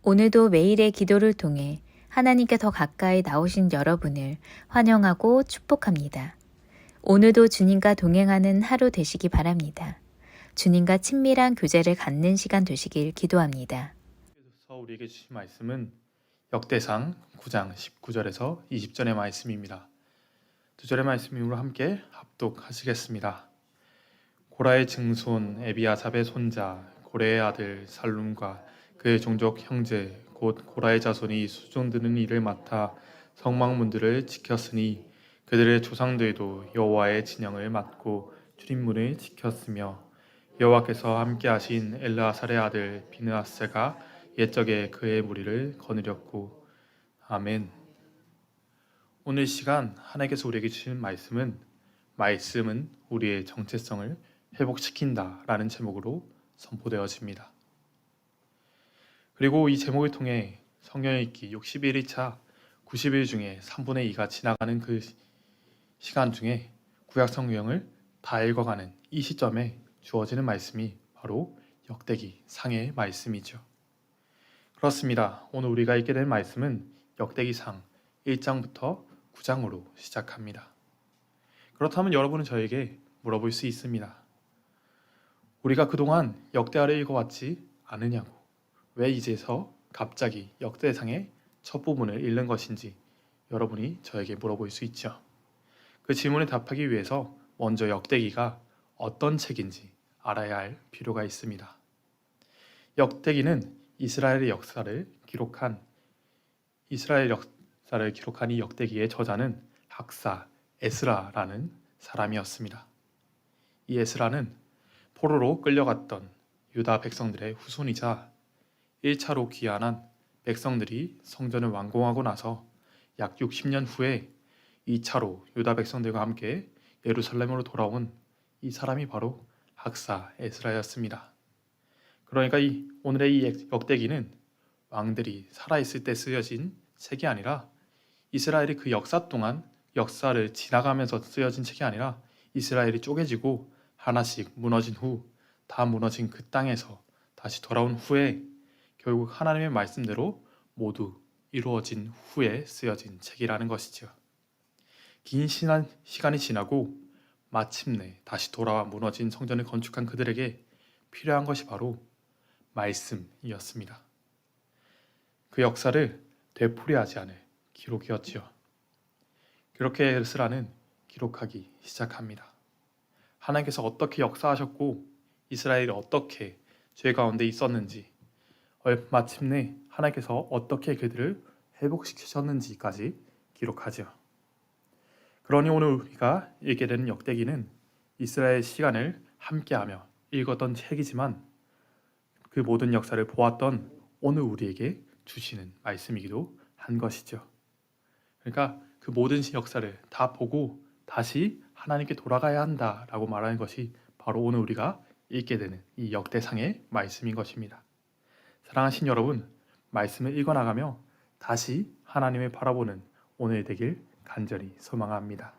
오늘도 매일의 기도를 통해 하나님께 더 가까이 나오신 여러분을 환영하고 축복합니다. 오늘도 주님과 동행하는 하루 되시기 바랍니다. 주님과 친밀한 교제를 갖는 시간 되시길 기도합니다. 그래서 우리에게 주신 말씀은 역대상 9장 19절에서 20절의 말씀입니다. 두 절의 말씀으로 함께 합독하시겠습니다. 고라의 증손 에비아삽의 손자 고레의 아들 살룸과 그의 종족 형제 곧 고라의 자손이 수종드는 일을 맡아 성막문들을 지켰으니 그들의 조상들도 여호와의 진영을 맡고 출입문을 지켰으며 여호와께서 함께하신 엘르아살의 아들 비느하스가 옛적에 그의 무리를 거느렸고. 아멘. 오늘 시간 하나님께서 우리에게 주신 말씀은 우리의 정체성을 회복시킨다 라는 제목으로 선포되어집니다. 그리고 이 제목을 통해 성경 읽기 61일차 90일 중에 3분의 2가 지나가는 그 시간 중에 구약 성경을 다 읽어가는 이 시점에 주어지는 말씀이 바로 역대기 상의 말씀이죠. 그렇습니다. 오늘 우리가 읽게 될 말씀은 역대기상 1장부터 9장으로 시작합니다. 그렇다면 여러분은 저에게 물어볼 수 있습니다. 우리가 그동안 역대하를 읽어왔지 않으냐고, 왜 이제서 갑자기 역대상의 첫 부분을 읽는 것인지 여러분이 저에게 물어볼 수 있죠. 그 질문에 답하기 위해서 먼저 역대기가 어떤 책인지 알아야 할 필요가 있습니다. 역대기는 이스라엘의 역사를 기록한 이 역대기의 저자는 학사 에스라라는 사람이었습니다. 이 에스라는 포로로 끌려갔던 유다 백성들의 후손이자 1차로 귀환한 백성들이 성전을 완공하고 나서 약 60년 후에 2차로 유다 백성들과 함께 예루살렘으로 돌아온 이 사람이 바로 학사 에스라였습니다. 그러니까 오늘의 이 역대기는 왕들이 살아있을 때 쓰여진 책이 아니라 이스라엘이 그 역사 동안 역사를 지나가면서 쓰여진 책이 아니라 이스라엘이 쪼개지고 하나씩 무너진 후 다 무너진 그 땅에서 다시 돌아온 후에 결국 하나님의 말씀대로 모두 이루어진 후에 쓰여진 책이라는 것이죠. 긴 시간이 지나고 마침내 다시 돌아와 무너진 성전을 건축한 그들에게 필요한 것이 바로 말씀이었습니다. 그 역사를 되풀이하지 않을 기록이었지요. 그렇게 에스라는 기록하기 시작합니다. 하나님께서 어떻게 역사하셨고 이스라엘이 어떻게 죄 가운데 있었는지, 마침내 하나님께서 어떻게 그들을 회복시키셨는지까지 기록하죠. 그러니 오늘 우리가 읽게 되는 역대기는 이스라엘 시간을 함께하며 읽었던 책이지만 그 모든 역사를 보았던 오늘 우리에게 주시는 말씀이기도 한 것이죠. 그러니까 그 모든 역사를 다 보고 다시 하나님께 돌아가야 한다라고 말하는 것이 바로 오늘 우리가 읽게 되는 이 역대상의 말씀인 것입니다. 사랑하신 여러분, 말씀을 읽어나가며 다시 하나님을 바라보는 오늘 되길 간절히 소망합니다.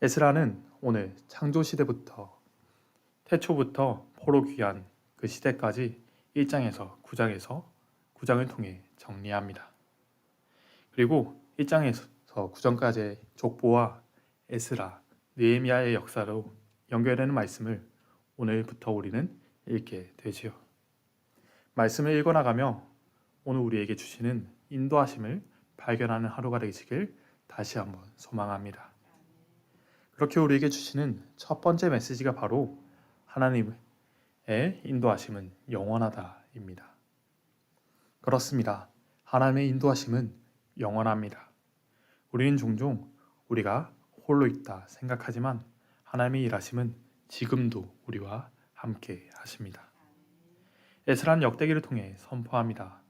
에스라는 오늘 창조시대부터 태초부터 포로 귀환 그 시대까지 1장에서 9장을 통해 정리합니다. 그리고 1장에서 9장까지의 족보와 에스라, 느헤미야의 역사로 연결되는 말씀을 오늘부터 우리는 읽게 되지요. 말씀을 읽어나가며 오늘 우리에게 주시는 인도하심을 발견하는 하루가 되시길 다시 한번 소망합니다. 그렇게 우리에게 주시는 첫 번째 메시지가 바로 하나님의 인도하심은 영원하다입니다. 그렇습니다. 하나님의 인도하심은 영원합니다. 우리는 종종 우리가 홀로 있다 생각하지만 하나님의 일하심은 지금도 우리와 함께 하십니다. 에스라는 역대기를 통해 선포합니다.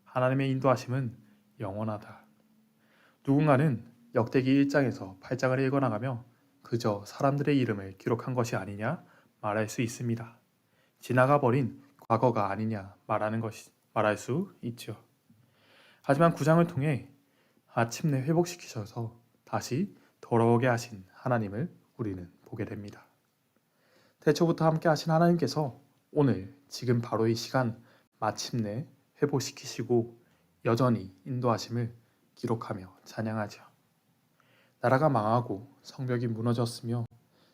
하나님의 인도하심은 영원하다. 누군가는 역대기 1장에서 8장을 읽어나가며 그저 사람들의 이름을 기록한 것이 아니냐 말할 수 있습니다. 지나가버린 과거가 아니냐 말할 수 있죠. 하지만 9장을 통해 마침내 회복시키셔서 다시 돌아오게 하신 하나님을 우리는 보게 됩니다. 태초부터 함께 하신 하나님께서 오늘 지금 바로 이 시간 마침내 회복시키시고 여전히 인도하심을 기록하며 찬양하죠. 나라가 망하고 성벽이 무너졌으며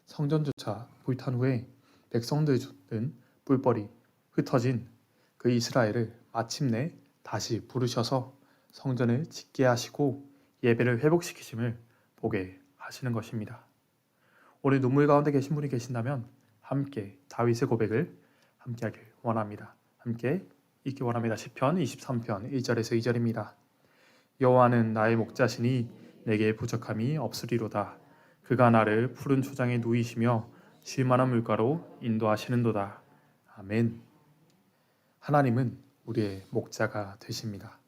성전조차 불탄 후에 백성들은 뿔벌이 흩어진 그 이스라엘을 마침내 다시 부르셔서 성전을 짓게 하시고 예배를 회복시키심을 보게 하시는 것입니다. 오늘 눈물 가운데 계신 분이 계신다면 함께 다윗의 고백을 함께 하길 원합니다. 함께 읽기 원합니다. 시편 23편 1절에서 2절입니다. 여호와는 나의 목자시니 내게 부족함이 없으리로다. 그가 나를 푸른 초장에 누이시며 쉴 만한 물가로 인도하시는도다. 아멘. 하나님은 우리의 목자가 되십니다.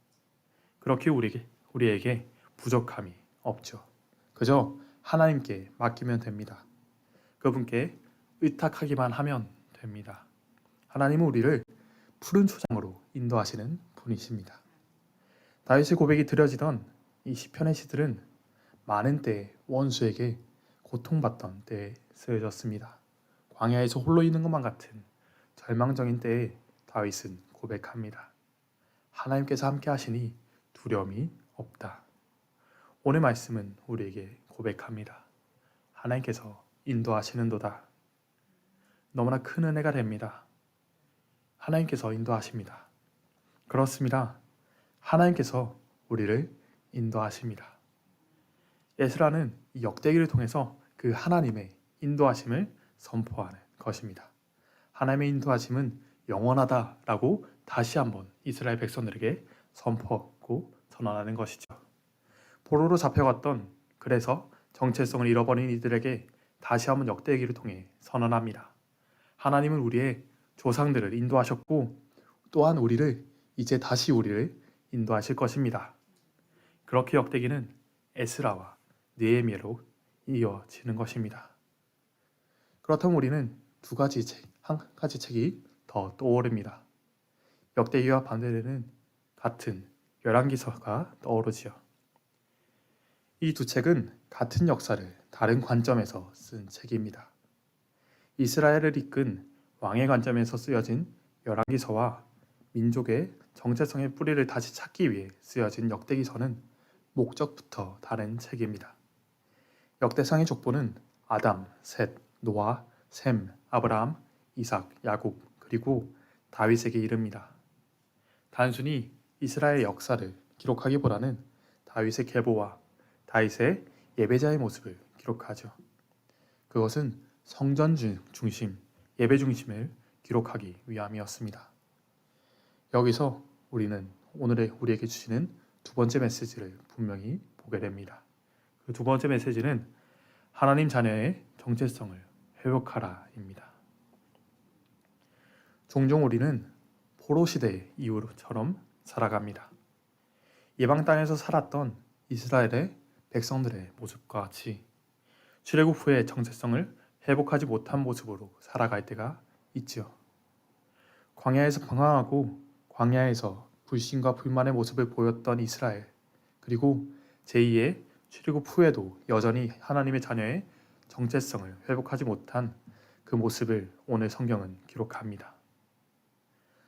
그렇게 우리에게 부족함이 없죠. 그저 하나님께 맡기면 됩니다. 그분께 의탁하기만 하면 됩니다. 하나님은 우리를 푸른 초장으로 인도하시는 분이십니다. 다윗의 고백이 드려지던 이 시편의 시들은 많은 때에 원수에게 고통받던 때에 쓰여졌습니다. 광야에서 홀로 있는 것만 같은 절망적인 때에 다윗은 고백합니다. 하나님께서 함께 하시니 두려움이 없다. 오늘 말씀은 우리에게 고백합니다. 하나님께서 인도하시는도다. 너무나 큰 은혜가 됩니다. 하나님께서 인도하십니다. 그렇습니다. 하나님께서 우리를 인도하십니다. 에스라는 이 역대기를 통해서 그 하나님의 인도하심을 선포하는 것입니다. 하나님의 인도하심은 영원하다라고 다시 한번 이스라엘 백성들에게 선포하고 선언하는 것이죠. 포로로 잡혀갔던, 그래서 정체성을 잃어버린 이들에게 다시 한번 역대기를 통해 선언합니다. 하나님은 우리의 조상들을 인도하셨고 또한 이제 다시 우리를 인도하실 것입니다. 그렇게 역대기는 에스라와 느헤미야로 이어지는 것입니다. 그렇다면 우리는 한 가지 책이 더 떠오릅니다. 역대기와 반대되는 같은 열왕기서가 떠오르지요. 이 두 책은 같은 역사를 다른 관점에서 쓴 책입니다. 이스라엘을 이끈 왕의 관점에서 쓰여진 열왕기서와 민족의 정체성의 뿌리를 다시 찾기 위해 쓰여진 역대기서는 목적부터 다른 책입니다. 역대상의 족보는 아담, 셋, 노아, 셈, 아브라함, 이삭, 야곱, 그리고 다윗에게 이릅니다. 단순히 이스라엘 역사를 기록하기보다는 다윗의 계보와 다윗의 예배자의 모습을 기록하죠. 그것은 성전 중심, 예배 중심을 기록하기 위함이었습니다. 여기서 우리는 오늘의 우리에게 주시는 두 번째 메시지를 분명히 보게 됩니다. 그 두 번째 메시지는 하나님 자녀의 정체성을 회복하라입니다. 종종 우리는 포로 시대 이후처럼 살아갑니다. 이방 땅에서 살았던 이스라엘의 백성들의 모습과 같이 출애굽 후에 정체성을 회복하지 못한 모습으로 살아갈 때가 있죠. 광야에서 방황하고 광야에서 불신과 불만의 모습을 보였던 이스라엘, 그리고 제2의 출애굽 후에도 여전히 하나님의 자녀의 정체성을 회복하지 못한 그 모습을 오늘 성경은 기록합니다.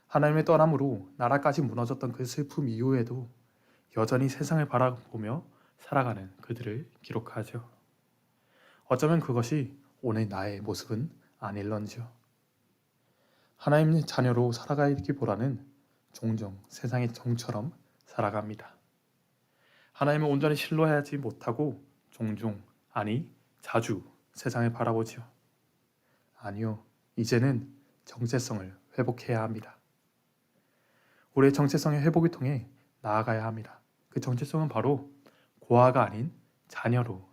하나님의 떠남으로 나라까지 무너졌던 그 슬픔 이후에도 여전히 세상을 바라보며 살아가는 그들을 기록하죠. 어쩌면 그것이 오늘 나의 모습은 아닐런지요. 하나님의 자녀로 살아가기보다는 종종 세상의 종처럼 살아갑니다. 하나님을 온전히 신뢰하지 못하고 종종, 자주 세상을 바라보지요. 아니요, 이제는 정체성을 회복해야 합니다. 우리의 정체성의 회복을 통해 나아가야 합니다. 그 정체성은 바로 고아가 아닌 자녀로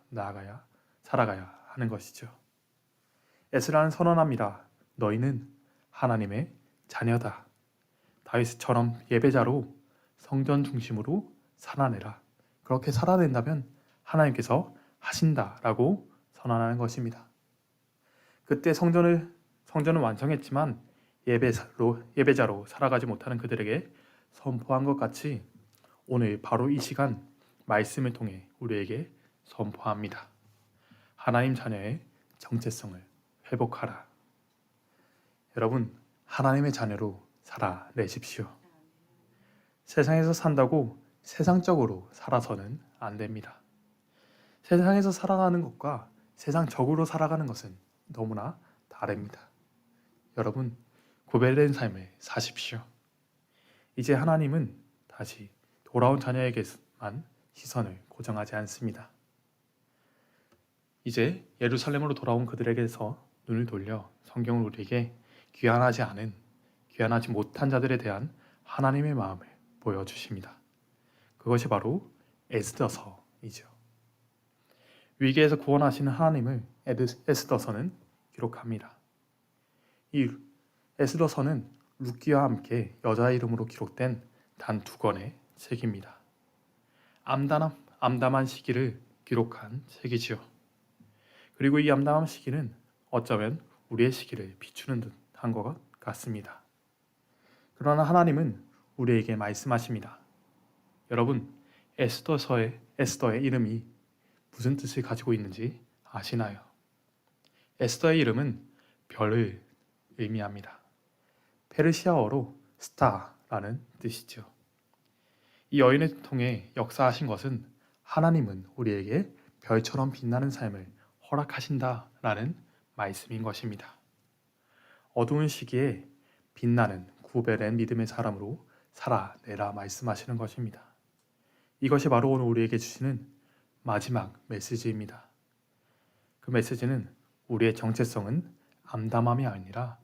살아가야 하는 것이죠. 에스라는 선언합니다. 너희는 하나님의 자녀다. 다윗처럼 예배자로 성전 중심으로 살아내라. 그렇게 살아낸다면 하나님께서 하신다라고 선언하는 것입니다. 그때 성전은 완성했지만 예배자로 살아가지 못하는 그들에게 선포한 것 같이 오늘 바로 이 시간 말씀을 통해 우리에게 선포합니다. 하나님 자녀의 정체성을 회복하라. 여러분, 하나님의 자녀로 살아내십시오. 세상에서 산다고 세상적으로 살아서는 안 됩니다. 세상에서 살아가는 것과 세상적으로 살아가는 것은 너무나 다릅니다. 여러분, 구별된 삶을 사십시오. 이제 하나님은 다시 돌아온 자녀에게만 시선을 고정하지 않습니다. 이제 예루살렘으로 돌아온 그들에게서 눈을 돌려 성경을 우리에게 귀환하지 못한 자들에 대한 하나님의 마음을 보여주십니다. 그것이 바로 에스더서이죠. 위기에서 구원하시는 하나님을 에스더서는 기록합니다. 이 에스더서는 룻기와 함께 여자의 이름으로 기록된 단 2권의 책입니다. 암담한 시기를 기록한 책이지요. 그리고 이 암담한 시기는 어쩌면 우리의 시기를 비추는 듯한 것 같습니다. 그러나 하나님은 우리에게 말씀하십니다. 여러분, 에스더의 이름이 무슨 뜻을 가지고 있는지 아시나요? 에스더의 이름은 별을 의미합니다. 페르시아어로 스타라는 뜻이죠. 이 여인을 통해 역사하신 것은 하나님은 우리에게 별처럼 빛나는 삶을 허락하신다라는 말씀인 것입니다. 어두운 시기에 빛나는 구별된 믿음의 사람으로 살아내라 말씀하시는 것입니다. 이것이 바로 오늘 우리에게 주시는 마지막 메시지입니다. 그 메시지는 우리의 정체성은 암담함이 아니라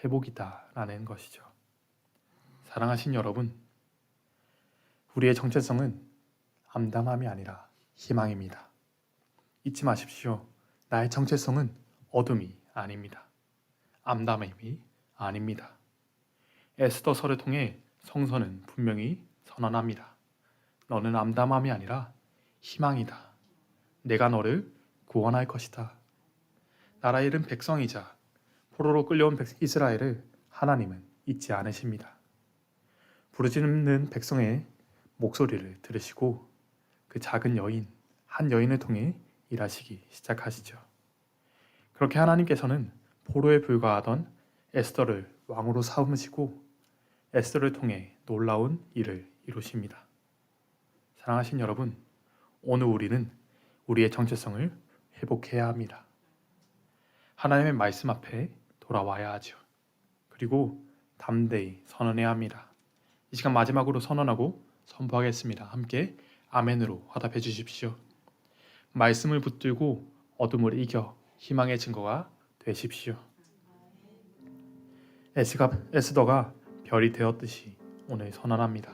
회복이다라는 것이죠. 사랑하신 여러분, 우리의 정체성은 암담함이 아니라 희망입니다. 잊지 마십시오. 나의 정체성은 어둠이 아닙니다. 암담함이 아닙니다. 에스더서를 통해 성서는 분명히 선언합니다. 너는 암담함이 아니라 희망이다. 내가 너를 구원할 것이다. 나라의 이른 백성이자 포로로 끌려온 이스라엘을 하나님은 잊지 않으십니다. 부르짖는 백성의 목소리를 들으시고 그 작은 한 여인을 통해 일하시기 시작하시죠. 그렇게 하나님께서는 포로에 불과하던 에스더를 왕으로 삼으시고 에스더를 통해 놀라운 일을 이루십니다. 사랑하신 여러분, 오늘 우리는 우리의 정체성을 회복해야 합니다. 하나님의 말씀 앞에 돌아와야 하죠. 그리고 담대히 선언해야 합니다. 이 시간 마지막으로 선언하고 선포하겠습니다. 함께 아멘으로 화답해 주십시오. 말씀을 붙들고 어둠을 이겨 희망의 증거가 되십시오. 에스더가 별이 되었듯이 오늘 선언합니다.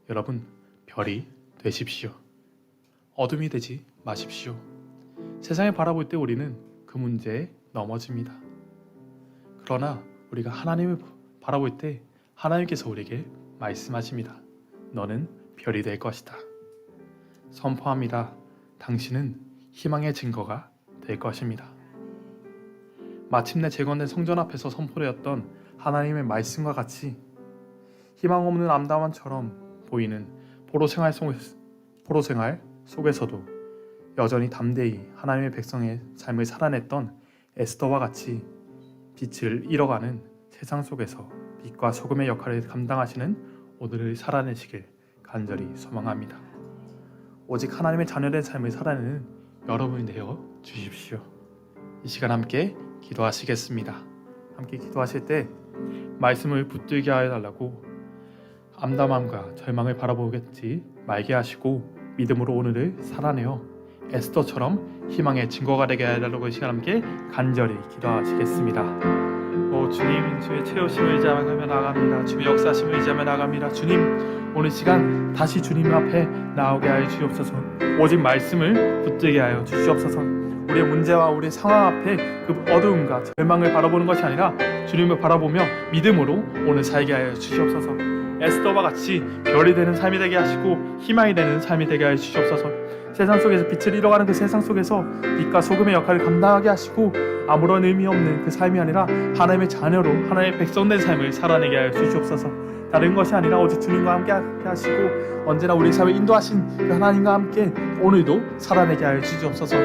여러분, 별이 되십시오. 어둠이 되지 마십시오. 세상을 바라볼 때 우리는 그 문제에 넘어집니다. 그러나 우리가 하나님을 바라볼 때 하나님께서 우리에게 말씀하십니다. 너는 별이 될 것이다. 선포합니다. 당신은 희망의 증거가 될 것입니다. 마침내 재건된 성전 앞에서 선포되었던 하나님의 말씀과 같이 희망 없는 암담함처럼 보이는 포로 생활 속에서도 여전히 담대히 하나님의 백성의 삶을 살아냈던 에스더와 같이 빛을 잃어가는 세상 속에서 빛과 소금의 역할을 감당하시는 오늘을 살아내시길 간절히 소망합니다. 오직 하나님의 자녀된 삶을 살아내는 여러분이 되어 주십시오. 이 시간 함께 기도하시겠습니다. 함께 기도하실 때 말씀을 붙들게 하여달라고 암담함과 절망을 바라보겠지 말게 하시고 믿음으로 오늘을 살아내어 에스더처럼 희망의 증거가 되게 하여달라고 이 시간 함께 간절히 기도하시겠습니다. 주님, 주의 채우심을 의지하며 나아갑니다. 주의 역사심을 의지하며 나아갑니다. 주님, 오늘 시간 다시 주님 앞에 나오게 하여 주옵소서. 오직 말씀을 붙들게 하여 주시옵소서. 우리의 문제와 우리의 상황 앞에 그 어두움과 절망을 바라보는 것이 아니라 주님을 바라보며 믿음으로 오늘 살게 하여 주시옵소서. 에스더와 같이 별이 되는 삶이 되게 하시고 희망이 되는 삶이 되게 하여 주시옵소서. 세상 속에서 빛을 잃어가는 그 세상 속에서 빛과 소금의 역할을 감당하게 하시고 아무런 의미 없는 그 삶이 아니라 하나님의 자녀로 하나님의 백성된 삶을 살아내게 하여 주시옵소서. 다른 것이 아니라 오직 주님과 함께 하시고 언제나 우리 삶을 인도하신 그 하나님과 함께 오늘도 살아내게 하여 주시옵소서.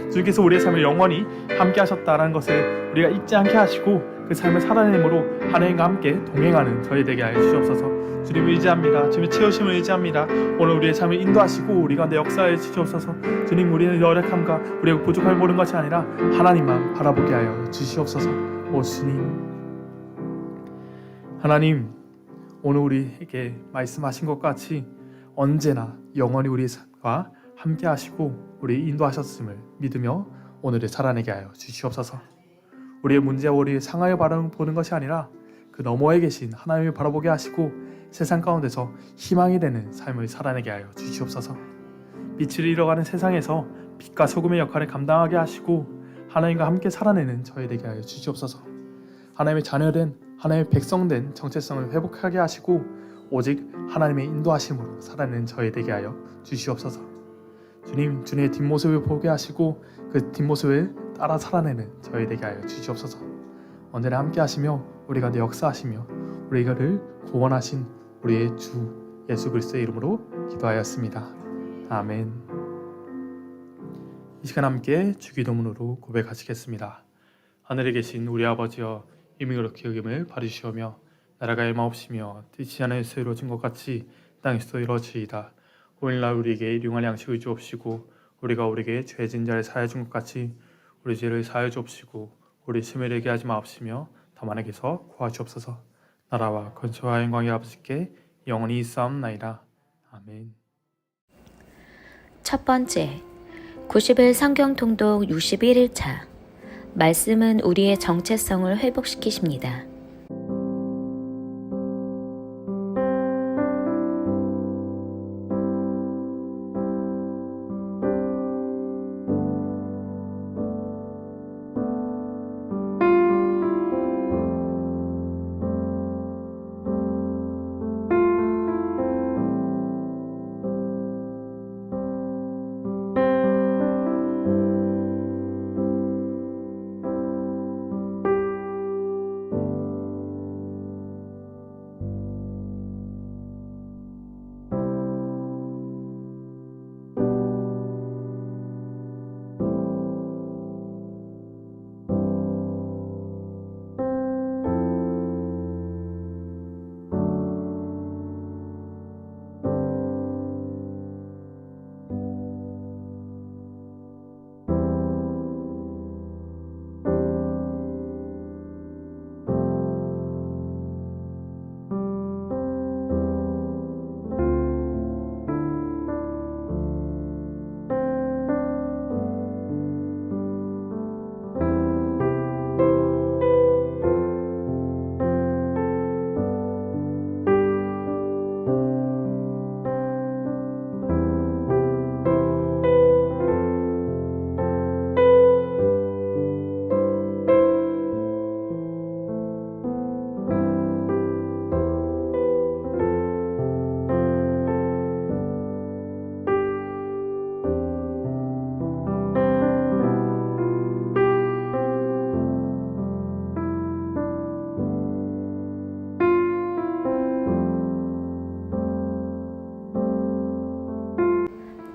주님께서 우리의 삶을 영원히 함께 하셨다는 것을 우리가 잊지 않게 하시고 그 그 삶을 살아내므로 하나님과 함께 동행하는 저희 되게 하여 주시옵소서. 주님을 의지합니다. 주님의 채우심을 의지합니다. 오늘 우리의 삶을 인도하시고 우리 가운데 역사해 주시옵소서. 주님, 우리는 연약함과 우리의 부족함을 보는 것이 아니라 하나님만 바라보게 하여 주시옵소서. 오 주님, 하나님, 오늘 우리에게 말씀하신 것 같이 언제나 영원히 우리와 함께 하시고 우리 인도하셨음을 믿으며 오늘을 살아내게 하여 주시옵소서. 우리의 문제와 우리의 상황을 바라보는 것이 아니라 그 너머에 계신 하나님을 바라보게 하시고 세상 가운데서 희망이 되는 삶을 살아내게 하여 주시옵소서. 빛을 잃어가는 세상에서 빛과 소금의 역할을 감당하게 하시고 하나님과 함께 살아내는 저희 되게 하여 주시옵소서. 하나님의 자녀된 하나님의 백성된 정체성을 회복하게 하시고 오직 하나님의 인도하심으로 살아내는 저희 되게 하여 주시옵소서. 주님, 주님의 뒷모습을 보게 하시고 그 뒷모습을 따라 살아내는 저희 되게 하여 주시옵소서. 언제나 함께 하시며 우리 가운데 역사하시며 우리를 구원하신 우리의 주 예수 그리스도의 이름으로 기도하였습니다. 아멘. 이 시간 함께 주기도문으로 고백하시겠습니다. 하늘에 계신 우리 아버지여, 이름이 그렇게 여김을 받으시오며 나라가 얼마없으며 뜻이 하늘에서 이루어진 것 같이 땅에서도 이루어지이다. 오늘날 우리에게 일용할 양식을 주옵시고 우리가 우리에게 죄진 자를 사하여 준 것 같이 우리 죄를 사하여 주옵시고 우리 심을 얘기 하지 마옵시며 다만 에게서 구하시옵소서. 나라와 권세와 영광이 아버지께 영원히 있사옵나이다. 아멘. 첫 번째, 90일 성경 통독 61일차. 말씀은 우리의 정체성을 회복시키십니다.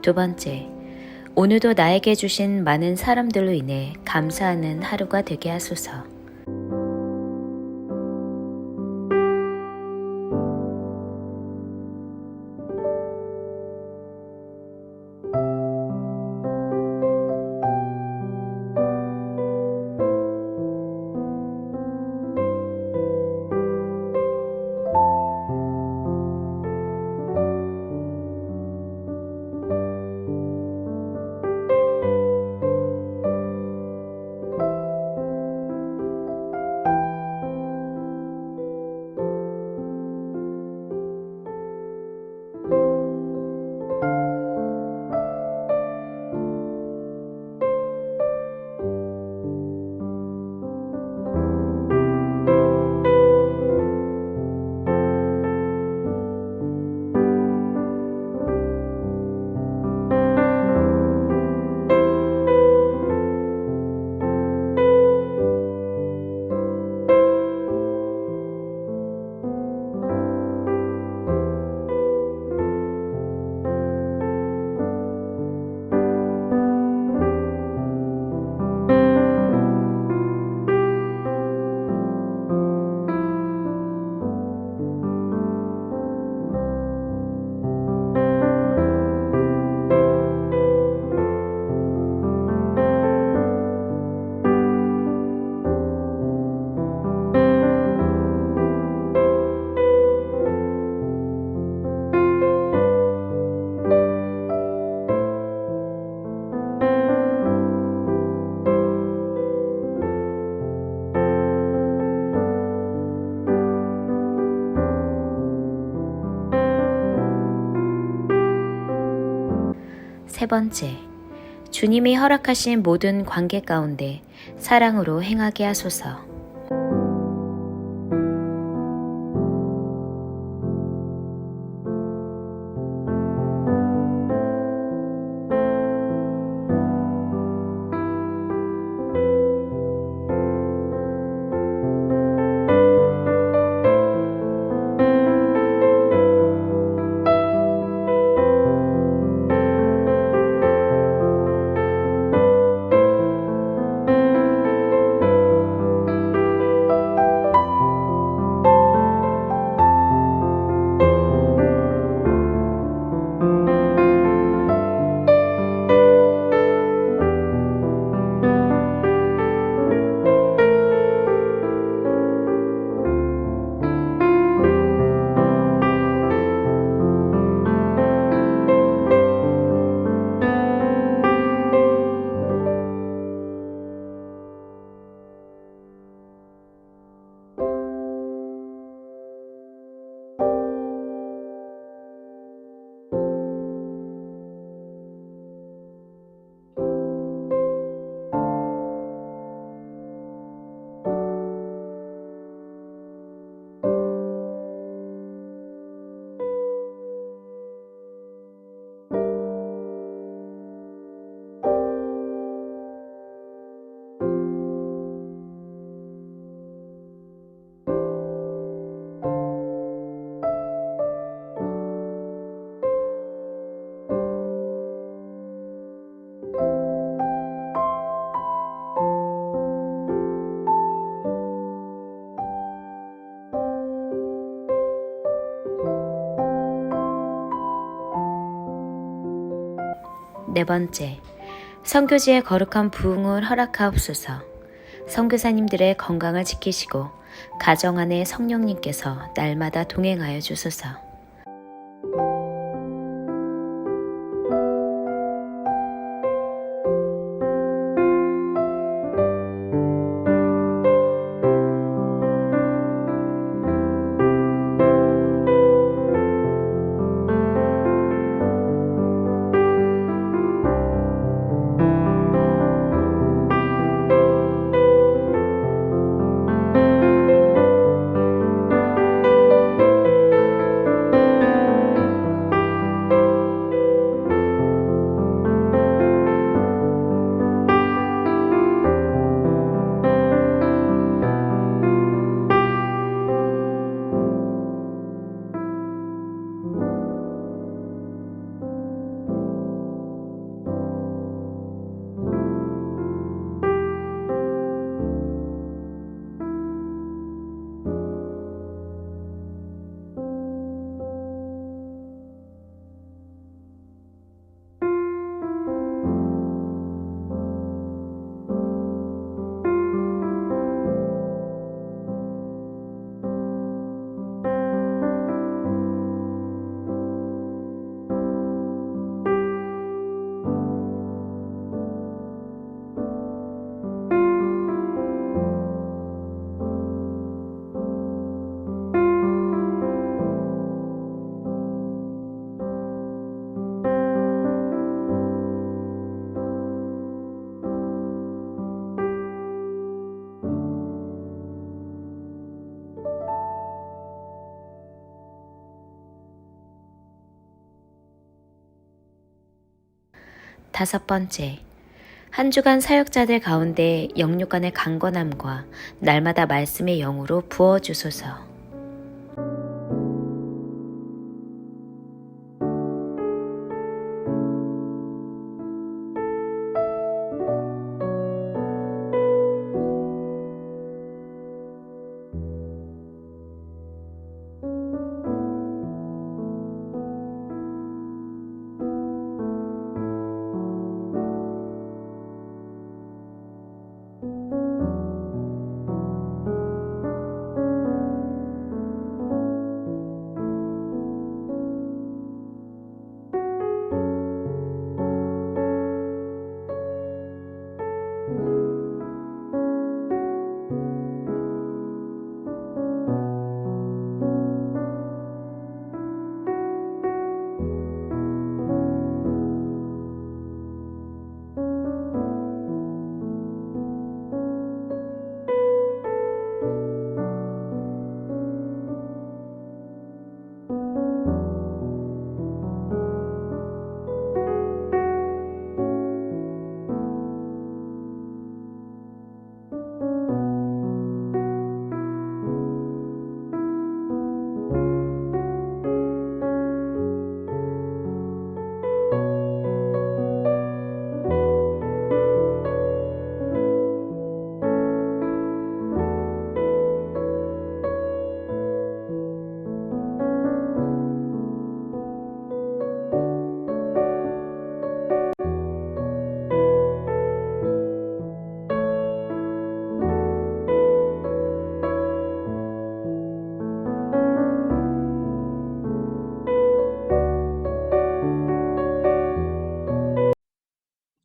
두 번째, 오늘도 나에게 주신 많은 사람들로 인해 감사하는 하루가 되게 하소서. 세 번째, 주님이 허락하신 모든 관계 가운데 사랑으로 행하게 하소서. 네 번째, 선교지의 거룩한 부흥을 허락하옵소서. 선교사님들의 건강을 지키시고 가정 안에 성령님께서 날마다 동행하여 주소서. 다섯 번째, 한 주간 사역자들 가운데 영육간의 강건함과 날마다 말씀의 영으로 부어주소서.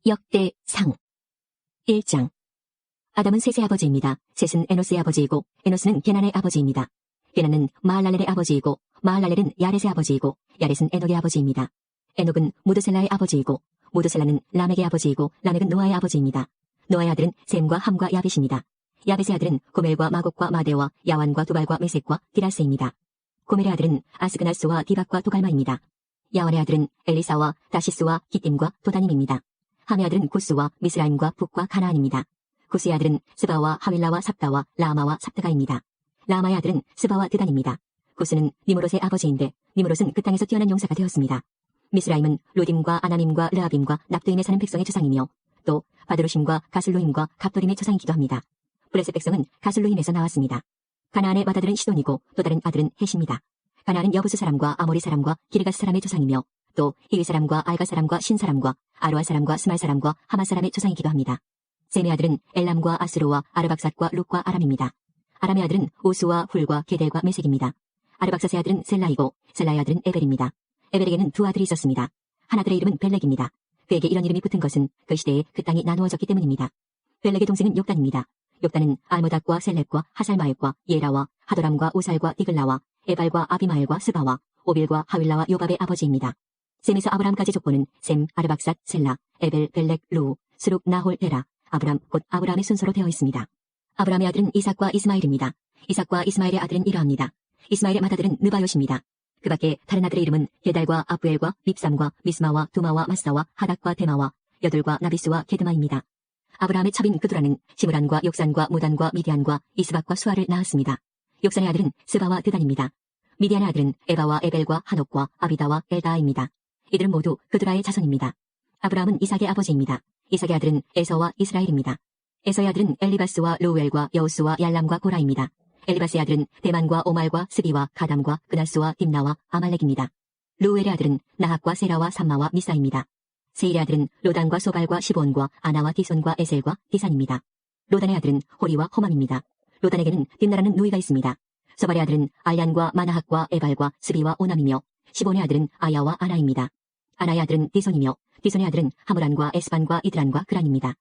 역대상 1장. 아담은 셋의 아버지입니다. 셋은 에노스의 아버지이고 에노스는 게난의 아버지입니다. 게난은 마할랄렐의 아버지이고 마할랄렐은 야렛의 아버지이고 야렛은 에녹의 아버지입니다. 에녹은 무드셀라의 아버지이고 무드셀라는 라멕의 아버지이고 라멕은 노아의 아버지입니다. 노아의 아들은 셈과 함과 야벳입니다. 야벳의 아들은 고멜과 마곡과 마데와 야완과 두발과 메섹과 디라스입니다. 고멜의 아들은 아스그나스와 디박과 도갈마입니다. 야완의 아들은 엘리사와 다시스와 기띔과 도다님입니다. 함의 아들은 구스와 미스라임과 북과 가나안입니다. 구스의 아들은 스바와 하윌라와 삽다와 라마와 삽다가입니다. 라마의 아들은 스바와 드단입니다. 구스는 니므롯의 아버지인데 니므롯은 그 땅에서 뛰어난 용사가 되었습니다. 미스라임은 루딤과 아나밈과 르아빔과 납두임에 사는 백성의 조상이며 또 바드루심과 가슬루임과 갑도림의 조상이기도 합니다. 블레셋 백성은 가슬루임에서 나왔습니다. 가나안의 맏아들은 시돈이고 또 다른 아들은 헷입니다. 가나안은 여부스 사람과 아모리 사람과 기르가스 사람의 조상이며 또 히위 사람과 알가 사람과 신 사람과 아로아 사람과 스말 사람과 하마 사람의 조상이기도 합니다. 셈의 아들은 엘람과 아스로와 아르박삿과 룩과 아람입니다. 아람의 아들은 우스와 훌과 게델과 메색입니다. 아르박삿의 아들은 셀라이고 셀라의 아들은 에벨입니다. 에벨에게는 두 아들이 있었습니다. 한 아들의 이름은 벨렉입니다. 그에게 이런 이름이 붙은 것은 그 시대에 그 땅이 나누어졌기 때문입니다. 벨렉의 동생은 욕단입니다. 욕단은 알모닥과 셀렉과 하살마액과 예라와 하도람과 우살과 디글라와 에발과 아비마엘과 스바와 오빌과 하윌라와 요밥의 아버지입니다. 셈에서 아브람까지 족보는 셈, 아르박삿, 셀라, 에벨, 벨렉, 루, 스룩, 나홀, 데라, 아브람, 곧 아브람의 순서로 되어 있습니다. 아브람의 아들은 이삭과 이스마엘입니다. 이삭과 이스마엘의 아들은 이러합니다. 이스마엘의 맏아들은 느바요시입니다. 그 밖에 다른 아들의 이름은 게달과 아부엘과 밉삼과 미스마와 두마와 마사와 하닥과 데마와 여둘과 나비스와 게드마입니다. 아브라함의 첩인 그두라는 시므란과 욕산과 무단과 미디안과 이스박과 수아를 낳았습니다. 욕산의 아들은 스바와 드단입니다. 미디안의 아들은 에바와 에벨과 하녹과 아비다와 엘다아입니다. 이들은 모두 그두라의 자손입니다. 아브라함은 이삭의 아버지입니다. 이삭의 아들은 에서와 이스라엘입니다. 에서의 아들은 엘리바스와 루엘과 여우스와 얄람과 고라입니다. 엘리바스의 아들은 대만과 오말과 스비와 가담과 그나스와 딥나와 아말렉입니다. 루엘의 아들은 나학과 세라와 삼마와 미사입니다. 세일의 아들은 로단과 소발과 시본과 아나와 디손과 에셀과 디산입니다. 로단의 아들은 호리와 호맘입니다. 로단에게는 딥나라는 누이가 있습니다. 소발의 아들은 알얀과 마나학과 에발과 스비와 오남이며 시본의 아들은 아야와 아나입니다. 아나의 아들은 디손이며 디손의 아들은 하무란과 에스반과 이드란과 그란입니다.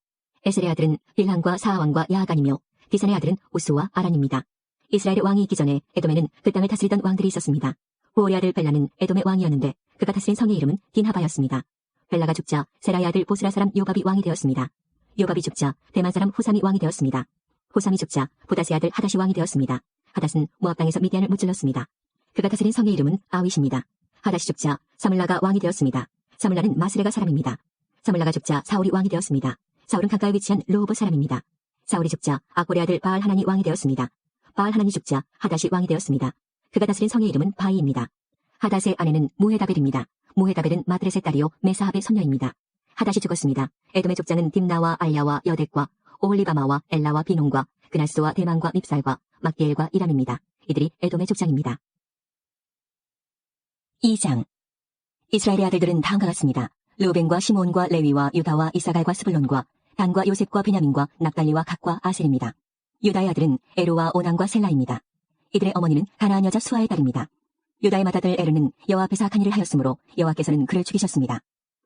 에셀의 아들은 빌한과 사하왕과 야하간이며 디산의 아들은 우스와 아란입니다. 이스라엘의 왕이 있기 전에 에돔에는 그 땅을 다스리던 왕들이 있었습니다. 후올의 아들 벨라는 에돔의 왕이었는데 그가 다스린 성의 이름은 딘하바였습니다. 벨라가 죽자 세라의 아들 보스라 사람 요밥이 왕이 되었습니다. 요밥이 죽자 대만 사람 후삼이 왕이 되었습니다. 후삼이 죽자 부다스의 아들 하닷이 왕이 되었습니다. 하닷은 모압 땅에서 미디안을 무찔렀습니다. 그가 다스린 성의 이름은 아윗입니다. 하닷이 죽자 사물라가 왕이 되었습니다. 사물라는 마스레가 사람입니다. 사물라가 죽자 사울이 왕이 되었습니다. 사울은 강가에 위치한 르호보 사람입니다. 사울이 죽자 아골의 아들 바알 하난이 왕이 되었습니다. 바알 하난이 죽자 하닷이 왕이 되었습니다. 그가 다스린 성의 이름은 바이입니다. 하닷의 아내는 무헤다벨입니다. 무헤다벨은 마드렛의 딸이요 메사합의 손녀입니다. 하닷이 죽었습니다. 에돔의 족장은 딥나와 알야와 여덱과 오홀리바마와 엘라와 비논과 그나스와 대만과 밉살과 막디엘과 이람입니다. 이들이 에돔의 족장입니다. 2장. 이스라엘의 아들들은 다음과 같습니다. 르우벤과 시므온과 레위와 유다와 이사갈과 스불론과 단과 요셉과 베냐민과 납달리와 갓과 아셀입니다. 유다의 아들은 에로와 오난과 셀라입니다. 이들의 어머니는 가나안 여자 수아의 딸입니다. 유다의 맏아들 에르는 여호와 앞에서 악한 일을 하였으므로 여호와께서는 그를 죽이셨습니다.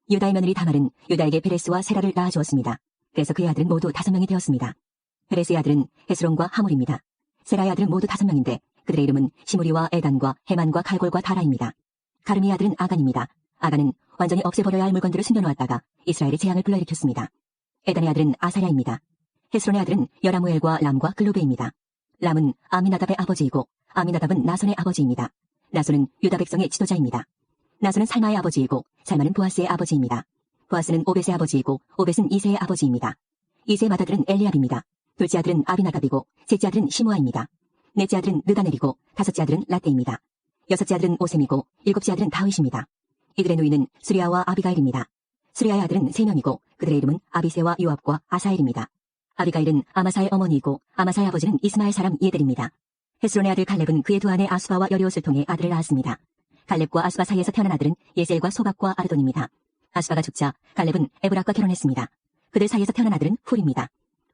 유다의 며느리 다말은 유다에게 베레스와 세라를 낳아주었습니다. 그래서 그의 아들은 모두 5명이 되었습니다. 베레스의 아들은 헤스론과 하물입니다. 세라의 아들은 모두 5명인데 그들의 이름은 시므리와 에단과 헤만과 갈골과 다라입니다. 가르미의 아들은 아간입니다. 아간은 완전히 없애버려야 할 물건들을 숨겨놓았다가 이스라엘의 재앙을 불러일으켰습니다. 에단의 아들은 아사랴입니다. 헤스론의 아들은 여라무엘과 람과 글로베입니다. 람은 아미나답의 아버지이고 아미나답은 나손의 아버지입니다. 나손은 유다 백성의 지도자입니다. 나손은 살마의 아버지이고 살마는 보아스의 아버지입니다. 보아스는 오벳의 아버지이고 오벳은 이세의 아버지입니다. 이세의 맏아들은 엘리압입니다. 둘째 아들은 아비나답이고 셋째 아들은 시므아입니다. 넷째 아들은 느다넬이고 다섯째 아들은 라떼입니다. 여섯째 아들은 오셈이고 일곱째 아들은 다윗입니다. 이들의 누이는 수리아와 아비가일입니다. 수리아의 아들은 3명이고 그들의 이름은 아비세와 요압과 아사엘입니다. 아비가일은 아마사의 어머니이고 아마사의 아버지는 이스마엘 사람 예델입니다. 헤스론의 아들 갈렙은 그의 두 아내 아수바와 여리옷을 통해 아들을 낳았습니다. 갈렙과 아수바 사이에서 태어난 아들은 예셀과 소박과 아르돈입니다. 아수바가 죽자 갈렙은 에브락과 결혼했습니다. 그들 사이에서 태어난 아들은 훌입니다.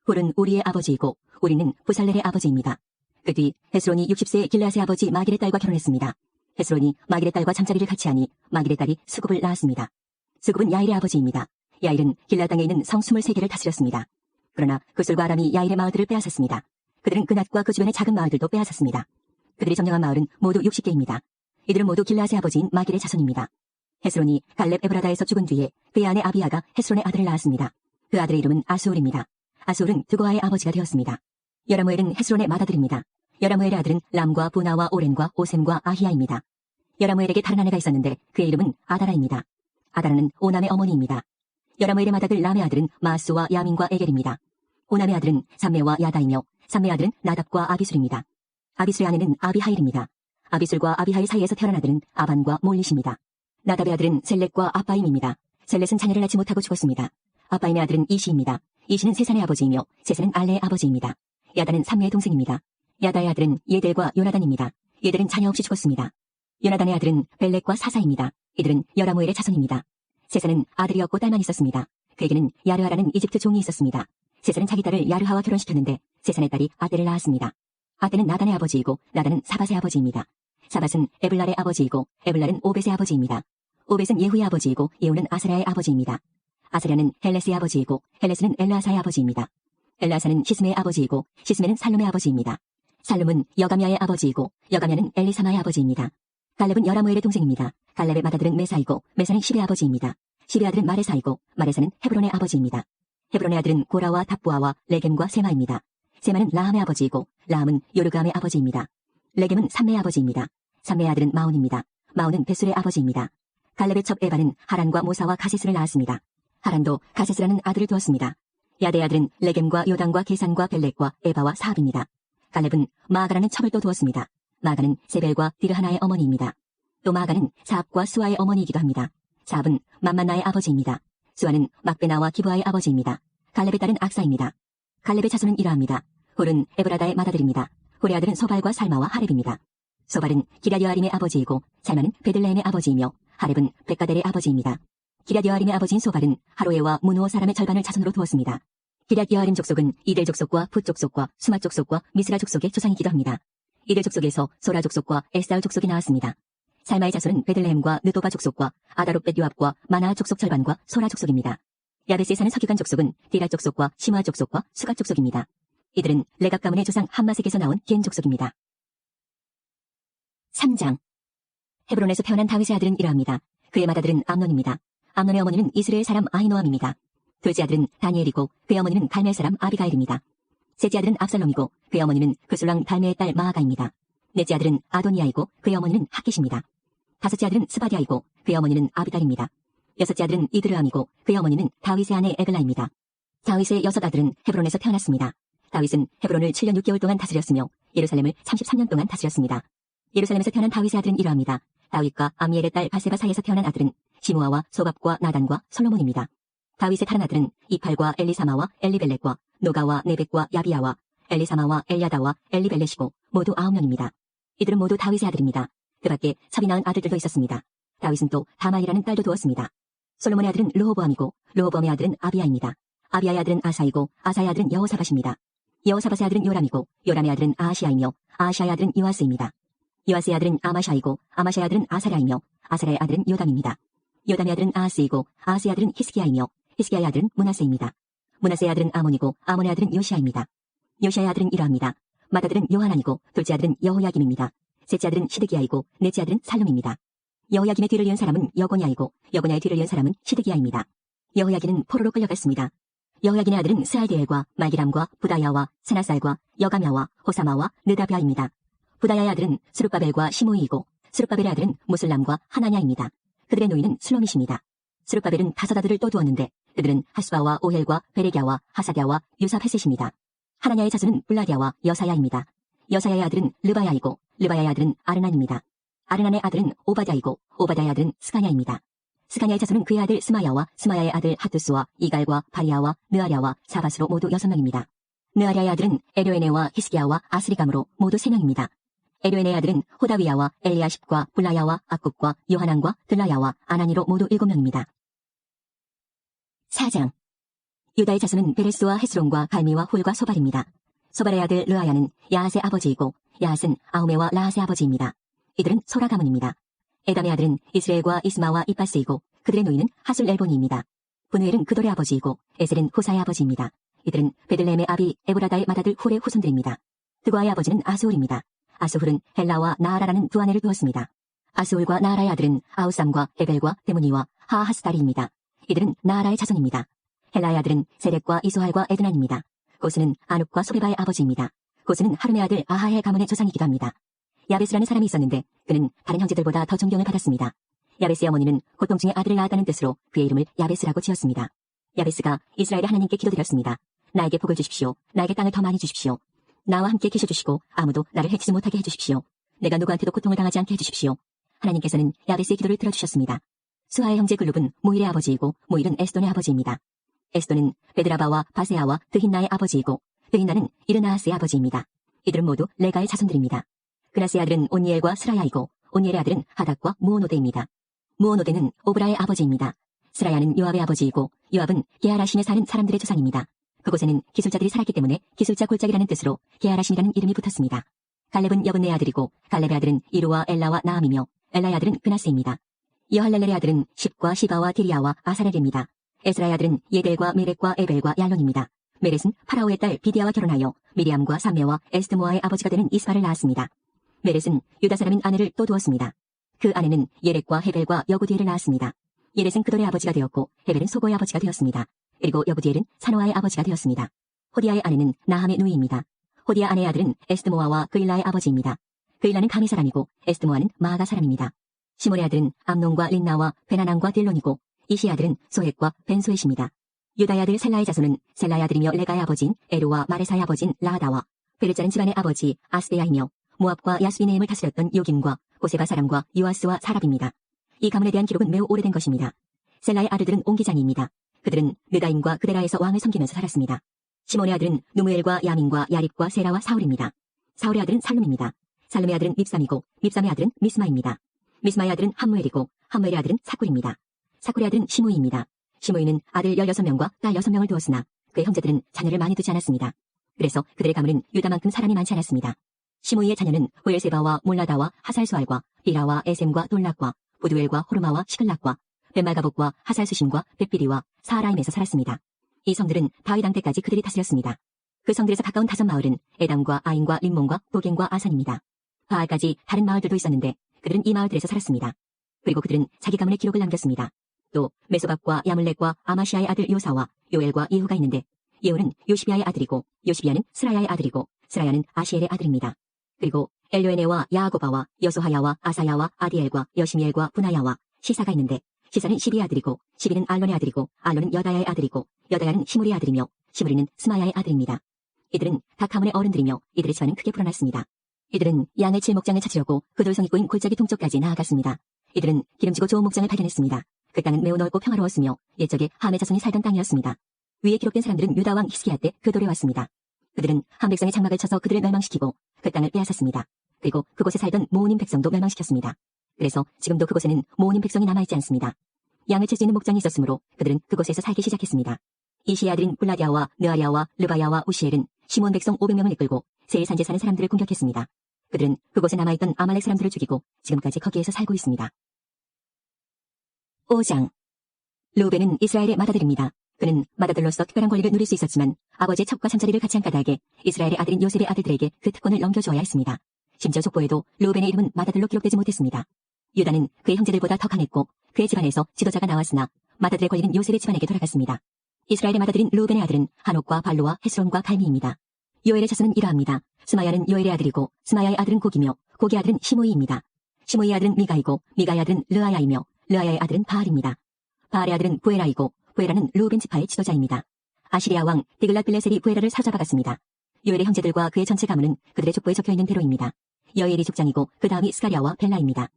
훌은 우리의 아버지이고 우리는 부살렐의 아버지입니다. 그 뒤 헤스론이 60세의 길르앗의 아버지 마길의 딸과 결혼했습니다. 헤스론이 마길의 딸과 잠자리를 같이 하니 마길의 딸이 수굽을 낳았습니다. 수굽은 야일의 아버지입니다. 야일은 길라 땅에 있는 성 23개를 다스렸습니다. 그러나 구술과 아람이 야일의 마을들을 빼앗았습니다. 그들은 그낫과 그 주변의 작은 마을들도 빼앗았습니다. 그들이 점령한 마을은 모두 60개입니다. 이들은 모두 길라앗의 아버지인 마길의 자손입니다. 헤스론이 갈렙 에브라다에서 죽은 뒤에 그의 아내 아비야가 헤스론의 아들을 낳았습니다. 그 아들의 이름은 아수울입니다. 아수울은 드고아의 아버지가 되었습니다. 여라무엘은 헤스론의 맏아들입니다. 여라무엘의 아들은 람과 부나와 오렌과 오셈과 아히야입니다. 여라무엘에게 다른 아내가 있었는데 그의 이름은 아다라입니다. 아다라는 오남의 어머니입니다. 여라무엘의 맏아들 람의 아들은 마스와 야민과 에겔입니다. 오남의 아들은 삼메와 야다이며 삼메의 아들은 나답과 아비술입니다. 아비술의 아내는 아비하일입니다. 아비술과 아비하일 사이에서 태어난 아들은 아반과 몰릿입니다. 나답의 아들은 셀렛과 아빠임입니다. 셀렛은 자녀를 낳지 못하고 죽었습니다. 아빠임의 아들은 이시입니다. 이시는 세산의 아버지이며 세산은 알레의 아버지입니다. 야다는 삼메의 동생입니다. 야다의 아들은 예델과 요나단입니다. 예델은 자녀 없이 죽었습니다. 요나단의 아들은 벨렉과 사사입니다. 이들은 여라무엘의 자손입니다. 세산은 아들이 없고 딸만 있었습니다. 그에게는 야르하라는 이집트 종이 있었습니다. 세산은 자기 딸을 야르하와 결혼시켰는데 세산의 딸이 아델을 낳았습니다. 아델은 나단의 아버지이고 나단은 사밧의 아버지입니다. 사밧은 에블랄의 아버지이고 에블랄은 오벳의 아버지입니다. 오벳은 예후의 아버지이고 예후는 아사랴의 아버지입니다. 아사랴는 헬레스의 아버지이고 헬레스는 엘라사의 아버지입니다. 엘라사는 시스메의 아버지이고 시스메는 살룸의 아버지입니다. 살룸은 여가미아의 아버지이고 여가미아는 엘리사마의 아버지입니다. 갈렙은 여라무엘의 동생입니다. 갈렙의 맏아들은 메사이고 메사는 시베의 아버지입니다. 시베의 아들은 마레사이고 마레사는 헤브론의 아버지입니다. 헤브론의 아들은 고라와 답부아와 레겜과 세마입니다. 세마는 라함의 아버지이고 라함은 요르감의 아버지입니다. 레겜은 삼메의 아버지입니다. 삼메의 아들은 마온입니다. 마온은 베술의 아버지입니다. 갈렙의 첩 에바는 하란과 모사와 가세스를 낳았습니다. 하란도 가세스라는 아들을 두었습니다. 야대의 아들은 레겜과 요단과 게산과 벨렉과 에바와 사합입니다. 갈렙은 마아가라는 첩을 또 두었습니다. 마아가는 세벨과 디르하나의 어머니입니다. 또 마아가는 사합과 수아의 어머니이기도 합니다. 사합은 맘만나의 아버지입니다. 수아는 막베나와 기브아의 아버지입니다. 갈렙의 딸은 악사입니다. 갈렙의 자손은 이러합니다. 홀은 에브라다의 맏아들입니다. 홀의 아들은 소발과 살마와 하렙입니다. 소발은 기랴여아림의 아버지이고 살마는 베들레헴의 아버지이며 하렙은 백가델의 아버지입니다. 기랴여아림의 아버지인 소발은 하로에와 문호 사람의 절반을 자손으로 두었습니다. 기랴여아림 족속은 이델 족속과 붓 족속과 수마 족속과 미스라 족속의 조상이기도 합니다. 이델 족속에서 소라 족속과 에스다울 족속이 나왔습니다. 살마의 자손은 베들레헴과 느도바 족속과 아다롯벳 요압과 마나 족속 절반과 소라 족속입니다. 야베스에 사는 서기관 족속은 디라 족속과 시므아 족속과 수가 족속입니다. 이들은 레갑 가문의 조상 함마색에서 나온 겐 족속입니다. 3장. 헤브론에서 태어난 다윗의 아들은 이러합니다. 그의 맏아들은 암논입니다. 암논의 어머니는 이스라엘 사람 아히노암입니다. 둘째 아들은 다니엘이고 그의 어머니는 갈멜 사람 아비가일입니다. 셋째 아들은 압살롬이고 그의 어머니는 그술랑 달메의 딸 마아가입니다. 넷째 아들은 아도니아이고 그의 어머니는 핫깃입니다. 다섯째 아들은 스바디아이고 그의 어머니는 아비달입니다. 여섯째 아들은 이드르암이고 그의 어머니는 다윗의 아내 에글라입니다. 다윗의 여섯 아들은 헤브론에서 태어났습니다. 다윗은 헤브론을 7년 6개월 동안 다스렸으며 예루살렘을 33년 동안 다스렸습니다. 예루살렘에서 태어난 다윗의 아들은 이러합니다. 다윗과 아미엘의 딸 바세바 사이에서 태어난 아들은 시므아와 소밥과 나단과 솔로몬입니다. 다윗의 다른 아들은 이팔과 엘리사마와 엘리벨렉과 노가와 네벡과 야비야와 엘리사마와 엘야다와 엘리벨렛이고 모두 9명입니다. 이들은 모두 다윗의 아들입니다. 그 밖에 첩이 낳은 아들들도 있었습니다. 다윗은 또 다마이라는 딸도 두었습니다. 솔로몬의 아들은 르호보암이고 르호보암의 아들은 아비야입니다. 아비야의 아들은 아사이고 아사의 아들은 여호사밧입니다. 여호사밧의 아들은 요람이고 요람의 아들은 아하시아이며 아하시아의 아들은 요아스입니다. 요아스의 아들은 아마샤이고 아마샤의 아들은 아사랴이며 아사랴의 아들은 요담입니다. 요담의 아들은 아하스이고 아하스의 아들은 히스기야이며 히스기야의 아들은 므낫세입니다. 므낫세의 아들은 아몬이고 아몬의 아들은 요시아입니다. 요시아의 아들은 이러합니다. 맏아들은 요하난이고 둘째 아들은 여호야김입니다. 셋째 아들은 시드기야이고 넷째 아들은 살룸입니다. 여호야김의 뒤를 이은 사람은 여고냐이고 여고냐의 뒤를 이은 사람은 시드기야입니다. 여호야김은 포로로 끌려갔습니다. 여호야김의 아들은 스알디엘과 말기람과 부다야와 스나살과 여가мя와 호사마와 느다비아입니다. 부다야의 아들은 스룹바벨과 시므이이고 스룹바벨의 아들은 무슬람과 하나냐입니다. 그들의 노인은 슬로밋입니다. 스룹바벨은 다섯 아들을 또 두었는데 그들은 하스바와 오헬과 베레갸와 하사갸와 유사페셋입니다. 하나냐의 자손은 블라디아와 여사야입니다. 여사야의 아들은 르바야이고 르바야의 아들은 아르난입니다. 아르난의 아들은 오바댜이고 오바댜의 아들은 스가냐입니다. 스가냐의 자손은 그의 아들 스마야와 스마야의 아들 하투스와 이갈과 바리아와 느아랴와 사바스로 모두 6명입니다. 느아랴의 아들은 에료에네와 히스기야와 아스리감으로 모두 3명입니다. 에료에네의 아들은 호다위야와 엘리아십과 블라야와 악굽과 요하난과 들라야와 아나니로 모두 7명입니다. 4장. 유다의 자손은 베레스와 헤스론과 갈미와 홀과 소발입니다. 소발의 아들 르아야는 야핫의 아버지이고 야핫은 아우메와 라핫의 아버지입니다. 이들은 소라 가문입니다. 에담의 아들은 이스라엘과 이스마와 이빠스이고 그들의 노인은 하술 엘보니입니다. 분우엘은 그돌의 아버지이고 에셀은 호사의 아버지입니다. 이들은 베들레헴의 아비 에브라다의 맏아들 훌의 후손들입니다. 드과의 아버지는 아스홀입니다. 아스홀은 헬라와 나아라라는 두 아내를 두었습니다. 아스홀과 나아라의 아들은 아우삼과 에벨과 데무니와 하하스다리입니다. 이들은 나아라의 자손입니다. 헬라의 아들은 세렉과 이소할과 에드난입니다. 고스는 아눕과 소베바의 아버지입니다. 고스는 하름의 아들 아하의 가문의 조상이기도 합니다. 야베스라는 사람이 있었는데 그는 다른 형제들보다 더 존경을 받았습니다. 야베스의 어머니는 고통 중에 아들을 낳았다는 뜻으로 그의 이름을 야베스라고 지었습니다. 야베스가 이스라엘의 하나님께 기도드렸습니다. 나에게 복을 주십시오. 나에게 땅을 더 많이 주십시오. 나와 함께 계셔주시고 아무도 나를 해치지 못하게 해주십시오. 내가 누구한테도 고통을 당하지 않게 해주십시오. 하나님께서는 야베스의 기도를 들어주셨습니다. 수하의 형제 글룹은 모일의 아버지이고 모일은 에스돈의 아버지입니다. 에스돈은 베드라바와 바세아와 드힌나의 아버지이고 드힌나는 이르나하스의 아버지입니다. 이들은 모두 레가의 자손들입니다. 그나스의 아들은 온니엘과 스라야이고 온니엘의 아들은 하닥과 무오노데입니다. 무오노데는 오브라의 아버지입니다. 스라야는 요압의 아버지이고 요압은 게하라심에 사는 사람들의 조상입니다. 그곳에는 기술자들이 살았기 때문에 기술자 골짜기라는 뜻으로 게하라심이라는 이름이 붙었습니다. 갈렙은 여분네의 아들이고 갈렙의 아들은 이루와 엘라와 나암이며 엘라의 아들은 그나스입니다. 여할렐렐의 아들은 십과 시바와 디리아와 아사렐입니다. 에스라의 아들은 예델과 메렉과 에벨과 얄론입니다. 메렛은 파라오의 딸 비디아와 결혼하여 미리암과 삼메와 에스드모아의 아버지가 되는 이스바를 낳았습니다. 메렛은 유다 사람인 아내를 또 두었습니다. 그 아내는 예렉과 헤벨과 여구디엘을 낳았습니다. 예렛은 그돌의 아버지가 되었고 헤벨은 소고의 아버지가 되었습니다. 그리고 여구디엘은 사노아의 아버지가 되었습니다. 호디아의 아내는 나함의 누이입니다. 호디아 아내의 아들은 에스드모아와 그일라의 아버지입니다. 그일라는 감히 사람이고 에스드모아는 마아가 사람입니다. 시몬의 아들은 암논과 린나와 베나남과 딜론이고 이시의 아들은 소헷과 벤소헷입니다. 유다의 아들 셀라의 자손은 셀라의 아들이며 레가의 아버지인 에루와 마레사의 아버지인 라하다와 베르자는 집안의 아버지 아스베야이며 모압과 야스비네임을 다스렸던 요김과 고세바 사람과 요아스와 사랍입니다. 이 가문에 대한 기록은 매우 오래된 것입니다. 셀라의 아들들은 옹기장이입니다. 그들은 느다임과 그데라에서 왕을 섬기면서 살았습니다. 시몬의 아들은 누무엘과 야민과 야립과 세라와 사울입니다. 사울의 아들은 살룸입니다. 살룸의 아들은 밉삼이고 밉삼의 아들은 미스마입니다. 미스마의 아들은 함무엘이고 함무엘의 아들은 사꿀입니다. 사꿀의 아들은 시므이입니다. 시므이는 아들 16명과 딸 6명을 두었으나 그의 형제들은 자녀를 많이 두지 않았습니다. 그래서 그들의 가문은 유다만큼 사람이 많지 않았습니다. 시므이의 자녀는 호엘세바와 몰라다와 하살수알과 비라와 에셈과 돌락과 부두엘과 호르마와 시클락과 벤말가복과 하살수심과 벳비리와 사하라임에서 살았습니다. 이 성들은 다윗 왕 때까지 그들이 다스렸습니다. 그 성들에서 가까운 5마을은 에담과 아인과 림몬과 보겐과 아산입니다. 바알까지 다른 마을들도 있었는데 그들은 이 마을들에서 살았습니다. 그리고 그들은 자기 가문의 기록을 남겼습니다. 또 메소박과 야물렉과 아마시아의 아들 요사와 요엘과 예후가 있는데 예후는 요시비아의 아들이고 요시비아는 스라야의 아들이고 스라야는 아시엘의 아들입니다. 그리고 엘료에네와 야아고바와 여소하야와 아사야와 아디엘과 여시미엘과 분하야와 시사가 있는데 시사는 시비의 아들이고 시비는 알론의 아들이고 알론은 여다야의 아들이고 여다야는 시므리의 아들이며 시므리는 스마야의 아들입니다. 이들은 각 가문의 어른들이며 이들의 집안은 크게 불어났습니다. 이들은 양의 칠 목장을 찾으려고 그 돌성 입구인 골짜기 동쪽까지 나아갔습니다. 이들은 기름지고 좋은 목장을 발견했습니다. 그 땅은 매우 넓고 평화로웠으며 옛적에 함의 자손이 살던 땅이었습니다. 위에 기록된 사람들은 유다 왕 히스기야 때 그 돌에 왔습니다. 그들은 함 백성의 장막을 쳐서 그들을 멸망시키고 그 땅을 빼앗았습니다. 그리고 그곳에 살던 모오님 백성도 멸망시켰습니다. 그래서 지금도 그곳에는 모오님 백성이 남아있지 않습니다. 양을 칠 수 있는 목장이 있었으므로 그들은 그곳에서 살기 시작했습니다. 이시의 아들인 블라디아와 느아리아와 르바야와 우시엘은 시몬 백성 500명을 이끌고 세일 산지에 사는 사람들을 공격했습니다. 그들은 그곳에 남아있던 아말렉 사람들을 죽이고 지금까지 거기에서 살고 있습니다. 5장. 루벤은 이스라엘의 맏아들입니다. 그는 맏아들로서 특별한 권리를 누릴 수 있었지만 아버지의 첩과 잠자리를 같이 한 까닭에 이스라엘의 아들인 요셉의 아들들에게 그 특권을 넘겨주어야 했습니다. 심지어 족보에도 루벤의 이름은 맏아들로 기록되지 못했습니다. 유다는 그의 형제들보다 더 강했고 그의 집안에서 지도자가 나왔으나 맏아들의 권리는 요셉의 집안에게 돌아갔습니다. 이스라엘의 맏아들인 루벤의 아들은 한옥과 발로와 헤스론과 갈미입니다. 요엘의 자손은 이러합니다. 스마야는 요엘의 아들이고 스마야의 아들은 고기며 고기의 아들은 시므이입니다. 시므이의 아들은 미가이고 미가의 아들은 르아야이며 르아야의 아들은 바알입니다. 바알의 아들은 부에라이고 부에라는 루벤 지파의 지도자입니다. 아시리아 왕 디글랏빌레셀이 부에라를 사로잡아갔습니다. 요엘의 형제들과 그의 전체 가문은 그들의 족보에 적혀있는 대로입니다. 여엘이 족장이고 그 다음이 스가랴와 벨라입니다.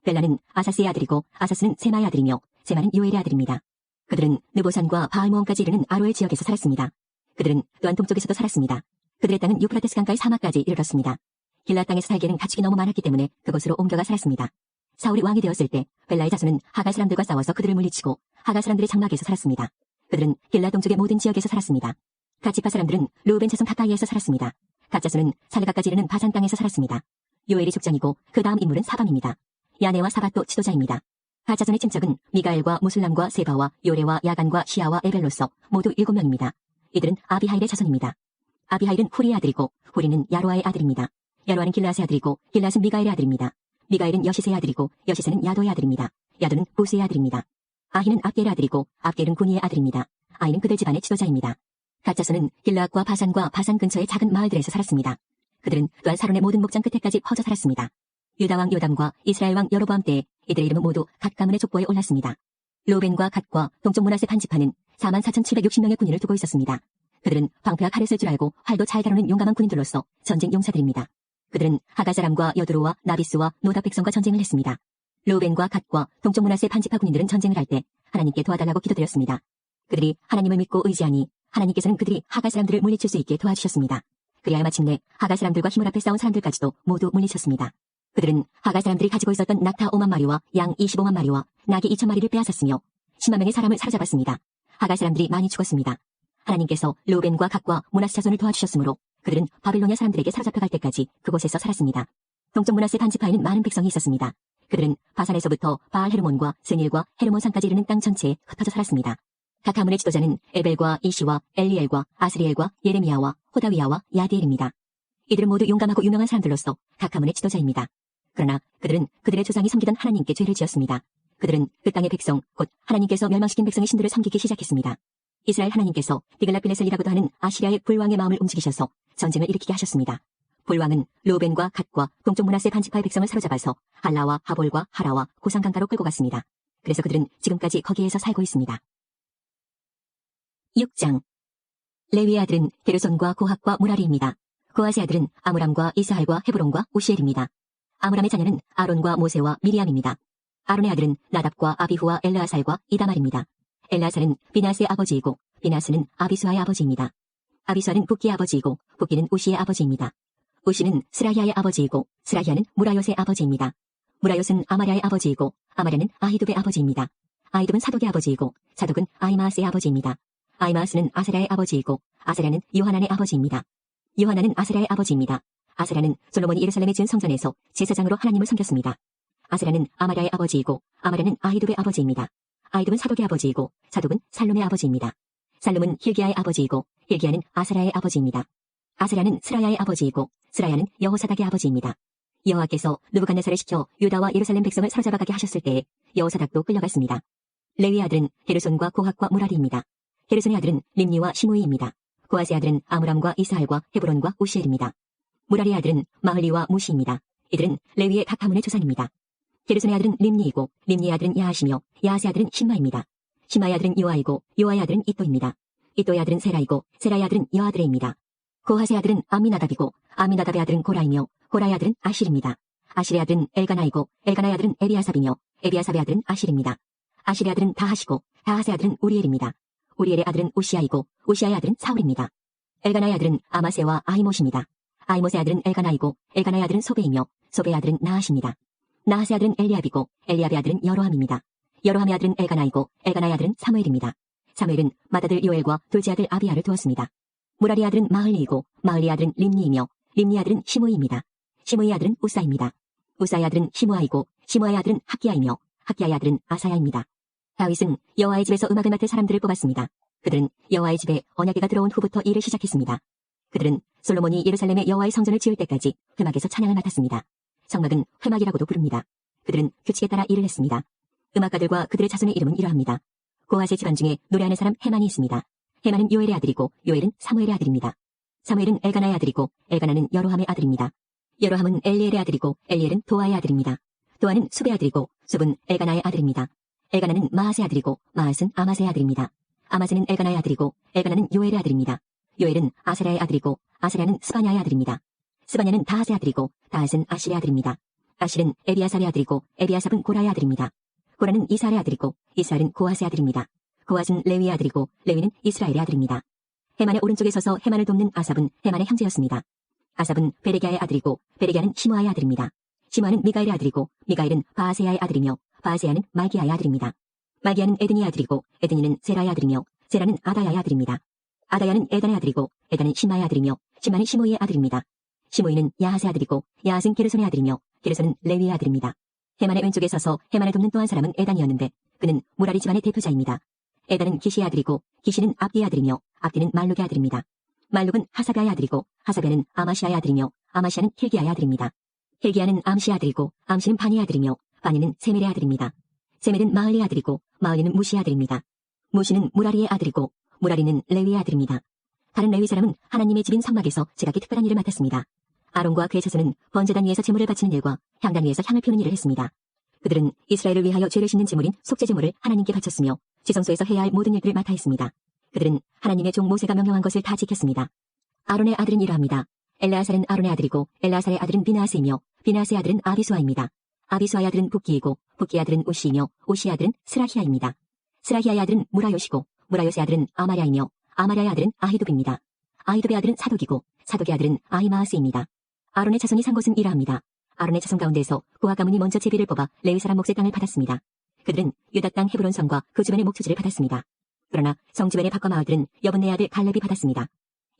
벨라는 아사스의 아들이고 아사스는 세마의 아들이며 세마는 요엘의 아들입니다. 그들은 느보산과 바알모온까지 이르는 아로엘 지역에서 살았습니다. 그들은 또한 동쪽에서도 살았습니다. 그들의 땅은 유프라테스 강가의 사막까지 이르렀습니다. 길라 땅에서 살기에는 가축이 너무 많았기 때문에 그곳으로 옮겨가 살았습니다. 사울이 왕이 되었을 때 벨라의 자손은 하갈 사람들과 싸워서 그들을 물리치고 하갈 사람들의 장막에서 살았습니다. 그들은 길라 동쪽의 모든 지역에서 살았습니다. 갓 지파 사람들은 루벤 자손 가까이에서 살았습니다. 갓 자손은 살르가까지 이르는 바산 땅에서 살았습니다. 요엘이 족장이고 그 다음 인물은 사밤입니다. 야네와 사밧도 지도자입니다. 가자손의 친척은 미가엘과 무술람과 세바와 요레와 야간과 시아와 에벨로서 모두 7명입니다. 이들은 아비하일의 자손입니다. 아비하일은 후리의 아들이고 후리는 야로아의 아들입니다. 야로아는 길라스의 아들이고 길라스는 미가엘의 아들입니다. 미가엘은 여시세의 아들이고 여시세는 야도의 아들입니다. 야도는 부스의 아들입니다. 아히는 압겔의 아들이고 압겔은 구니의 아들입니다. 아히는 그들 집안의 지도자입니다. 가짜손은 길라앗과 바산과 바산 근처의 작은 마을들에서 살았습니다. 그들은 또한 사론의 모든 목장 끝에까지 퍼져 살았습니다. 유다 왕 요담과 이스라엘 왕 여로보암 때에 이들의 이름은 모두 갓 가문의 족보에 올랐습니다. 로벤과 갓과 동쪽 므낫세 반지파는 44,760명의 군인을 두고 있었습니다. 그들은 방패와 칼을 쓸 줄 알고 활도 잘 다루는 용감한 군인들로서 전쟁 용사들입니다. 그들은 하가 사람과 여두로와 나비스와 노다 백성과 전쟁을 했습니다. 로벤과 갓과 동쪽 므낫세 반지파 군인들은 전쟁을 할 때 하나님께 도와달라고 기도드렸습니다. 그들이 하나님을 믿고 의지하니 하나님께서는 그들이 하가 사람들을 물리칠 수 있게 도와주셨습니다. 그리하여 마침내 하가 사람들과 힘을 합해 싸운 사람들까지도 모두 물리쳤습니다. 그들은 하가 사람들이 가지고 있었던 낙타 5만 마리와 양 25만 마리와 나귀 2천 마리를 빼앗았으며 10만 명의 사람을 사로잡았습니다. 하가 사람들이 많이 죽었습니다. 하나님께서 로벤과 갓과 므낫세 자손을 도와주셨으므로 그들은 바빌로니아 사람들에게 사로잡혀갈 때까지 그곳에서 살았습니다. 동쪽 므낫세 반지파에는 많은 백성이 있었습니다. 그들은 바산에서부터 바알 헤르몬과 스닐과 헤르몬 산까지 이르는 땅 전체에 흩어져 살았습니다. 각 가문의 지도자는 에벨과 이시와 엘리엘과 아스리엘과 예레미야와 호다위야와 야디엘입니다. 이들은 모두 용감하고 유명한 사람들로서 각 가문의 지도자입니다. 그러나 그들은 그들의 조상이 섬기던 하나님께 죄를 지었습니다. 그들은 그 땅의 백성, 곧 하나님께서 멸망시킨 백성의 신들을 섬기기 시작했습니다. 이스라엘 하나님께서 디글랏빌레셀이라고도 하는 아시리아의 불왕의 마음을 움직이셔서 전쟁을 일으키게 하셨습니다. 불왕은 로벤과 갓과 동쪽 므낫세 반지파의 백성을 사로잡아서 할라와 하볼과 하라와 고산강가로 끌고 갔습니다. 그래서 그들은 지금까지 거기에서 살고 있습니다. 6장 레위의 아들은 게르손과 고핫과 무라리입니다. 고핫의 아들은 아므람과 이스할과 헤브론과 우시엘입니다. 아므람의 자녀는 아론과 모세와 미리암입니다. 아론의 아들은 나답과 아비후와 엘르아살과 이다말입니다. 엘르아살은 비나스의 아버지이고 비나스는 아비수아의 아버지입니다. 아비수아는 붓기의 아버지이고 붓기는 우시의 아버지입니다. 우시는 스라히아의 아버지이고 스라히아는 무라요스의 아버지입니다. 무라요스는 아마랴의 아버지이고 아마랴는 아히둡의 아버지입니다. 아히둡은 사독의 아버지이고 사독은 아히마아스의 아버지입니다. 아히마아스는 아사랴의 아버지이고 아사랴는 요하난의 아버지입니다. 요하난은 아사랴의 아버지입니다. 아사랴는 솔로몬이 예루살렘에 지은 성전에서 제사장으로 하나님을 섬겼습니다. 아사랴는 아마랴의 아버지이고 아마랴는 아히둡의 아버지입니다. 아히둡은 사독의 아버지이고 사독은 살룸의 아버지입니다. 살룸은 힐기야의 아버지이고 힐기야는 아사랴의 아버지입니다. 아사랴는 스라야의 아버지이고 스라야는 여호사닥의 아버지입니다. 여호와께서 느부갓네살을 시켜 유다와 예루살렘 백성을 사로잡아가게 하셨을 때에 여호사닥도 끌려갔습니다. 레위의 아들은 게르손과 고핫과 무라리입니다. 게르손의 아들은 림니와 시므이입니다. 고핫의 아들은 아므람과 이스할과 헤브론과 우시엘입니다. 무라리의 아들은 마흘리와 무시입니다. 이들은 레위의 각 가문의 조상입니다. 게르손의 아들은 림니이고 림니의 아들은 야하시며 야하스의 아들은 신마입니다. 신마의 아들은 요아이고 요아의 아들은 이또입니다. 이또의 아들은 세라이고 세라의 아들은 여아드레입니다. 고핫의 아들은 아미나답이고 아미나답의 아들은 고라이며 고라의 아들은 아실입니다. 아실의 아들은 엘가나이고 엘가나의 아들은 에비아삽이며 에비아삽의 아들은 아실입니다. 아실의 아들은 다하시고 다하스의 아들은 우리엘입니다. 우리엘의 아들은 우시아이고 우시아의 아들은 사울입니다. 엘가나의 아들은 아마세와 아히못입니다. 아히못의 아들은 엘가나이고 엘가나의 아들은 소베이며 소베의 아들은 나하십니다. 나하스의 아들은 엘리압이고 엘리압의 아들은 여로함입니다. 여로함의 아들은 엘가나이고 엘가나의 아들은 사무엘입니다. 사무엘은 맏아들 요엘과 둘째 아들 아비야를 두었습니다. 무라리의 아들은 마흘리이고 마흘리의 아들은 림니이며 림니의 아들은 시므이입니다. 시므이의 아들은 우사입니다. 우사의 아들은 시므아이고 시므아의 아들은 학기야이며 학기야의 아들은 아사야입니다. 다윗은 여호와의 집에서 음악을 맡을 사람들을 뽑았습니다. 그들은 여호와의 집에 언약궤가 들어온 후부터 일을 시작했습니다. 그들은 솔로몬이 예루살렘에 여호와의 성전을 지을 때까지 회막에서 찬양을 맡았습니다. 성막은 회막이라고도 부릅니다. 그들은 규칙에 따라 일을 했습니다. 음악가들과 그들의 자손의 이름은 이러합니다. 고핫의 집안 중에 노래하는 사람 헤만이 있습니다. 헤만은 요엘의 아들이고 요엘은 사무엘의 아들입니다. 사무엘은 엘가나의 아들이고 엘가나는 여로함의 아들입니다. 여로함은 엘리엘의 아들이고 엘리엘은 도아의 아들입니다. 도아는 숲의 아들이고 숲은 엘가나의 아들입니다. 엘가나는 마앗의 아들이고 마앗은 아마스의 아들입니다. 아마스는 엘가나의 아들이고 엘가나는 요엘의 아들입니다. 요엘은 아사랴의 아들이고 아사랴는 스바냐의 아들입니다. 스바냐는 다하스의 아들이고 다하스는 아실의 아들입니다. 아실은 에비아삽의 아들이고 에비아삽은 고라의 아들입니다. 고라는 이스할의 아들이고 이스할은 고핫의 아들입니다. 고핫은 레위의 아들이고 레위는 이스라엘의 아들입니다. 헤만의 오른쪽에 서서 헤만을 돕는 아삽은 헤만의 형제였습니다. 아삽은 베레기야의 아들이고 베레기야는 시므아의 아들입니다. 시므아는 미가엘의 아들이고 미가엘은 바아세야의 아들이며 바아세야는 말기야의 아들입니다. 말기야는 에드니의 아들이고 에드니는 세라의 아들이며 세라는 아다야의 아들입니다. 아다야는 에단의 아들이고 에단은 신마의 아들이며 신마는 시므이의 아들입니다. 시므이는 야하스의 아들이고 야하스는 게르손의 아들이며 게르손은 레위의 아들입니다. 헤만의 왼쪽에 서서 헤만을 돕는 또 한 사람은 에단이었는데 그는 무라리 집안의 대표자입니다. 에단은 기시의 아들이고 기시는 압디의 아들이며 압디는 말룩의 아들입니다. 말룩은 하사베아의 아들이고 하사베는 아마시아의 아들이며 아마시아는 힐기야의 아들입니다. 힐기야는 암시의 아들이고 암시는 바니의 아들이며 바니는 세멜의 아들입니다. 세멜은 마흘리의 아들이고 마흘리는 무시의 아들입니다. 무시는 무라리의 아들이고 무라리는 레위의 아들입니다. 다른 레위 사람은 하나님의 집인 성막에서 제각기 특별한 일을 맡았습니다. 아론과 그의 자손은 번제단 위에서 제물을 바치는 일과 향단 위에서 향을 피우는 일을 했습니다. 그들은 이스라엘을 위하여 죄를 씻는 제물인 속죄 제물을 하나님께 바쳤으며 지성소에서 해야 할 모든 일들을 맡아 했습니다. 그들은 하나님의 종 모세가 명령한 것을 다 지켰습니다. 아론의 아들은 이러합니다. 엘레아살은 아론의 아들이고 엘레아살의 아들은 비나하스이며 비나하스의 아들은 아비수아입니다. 아비수아의 아들은 붓기이고 붓기의 아들은 오시이며 오시의 아들은 스라히아입니다. 스라히아의 아들은 무라요시고 무라요스의 아들은 아마랴이며 아마랴의 아들은 아히둡입니다. 아히둡의 아들은 사독이고 사독의 아들은 아히마아스입니다. 아론의 자손이 산 것은 이러합니다. 아론의 자손 가운데에서 고아 가문이 먼저 제비를 뽑아 레위 사람 몫의 땅을 받았습니다. 그들은 유다 땅 헤브론 성과 그 주변의 목초지를 받았습니다. 그러나 성 주변의 밭과 마을들은 여분네 아들 갈렙이 받았습니다.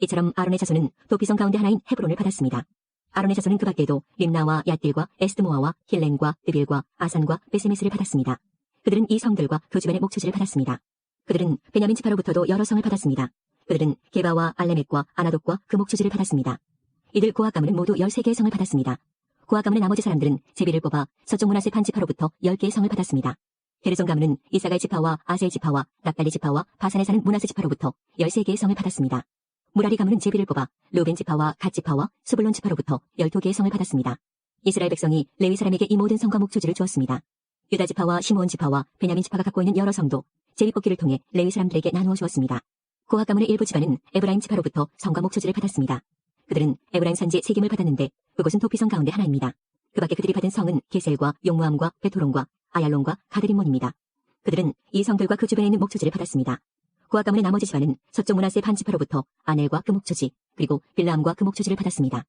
이처럼 아론의 자손은 도피성 가운데 하나인 헤브론을 받았습니다. 아론의 자손은 그 밖에도 림나와 얏딜과 에스드모아와 힐렌과 드빌과 아산과 베세메스를 받았습니다. 그들은 이 성들과 그 주변의 목초지를 받았습니다. 그들은 베냐민 지파로부터도 여러 성을 받았습니다. 그들은 게바와 알레멕과 아나독과 그 목초지를 받았습니다. 이들 고아 가문은 모두 13개의 성을 받았습니다. 고아 가문의 나머지 사람들은 제비를 뽑아 서쪽 므낫세 반 지파로부터 10개의 성을 받았습니다. 게르손 가문은 이사갈 지파와 아셀 지파와 납달리 지파와 바산에 사는 므낫세 지파로부터 13개의 성을 받았습니다. 무라리 가문은 제비를 뽑아 루벤 지파와 갓 지파와 스불론 지파로부터 12개의 성을 받았습니다. 이스라엘 백성이 레위 사람에게 이 모든 성과 목초지를 주었습니다. 유다 지파와 시므온 지파와 베냐민 지파가 갖고 있는 여러 성도 제비 뽑기를 통해 레위 사람들에게 나누어 주었습니다. 고아 가문의 일부 집안은 에브라임 지파로부터 성과 목초지를 받았습니다. 그들은 에브라임 산지 3김을 받았는데 그곳은 도피성 가운데 하나입니다. 그 밖에 그들이 받은 성은 게셀과 용무암과 베토론과 아얄론과 가드림몬입니다. 그들은 이 성들과 그 주변에 있는 목초지를 받았습니다. 고아 가문의 나머지 집안은 서쪽 므낫세 반 지파로부터 아넬과 그 목초지 그리고 빌라암과 그 목초지를 받았습니다.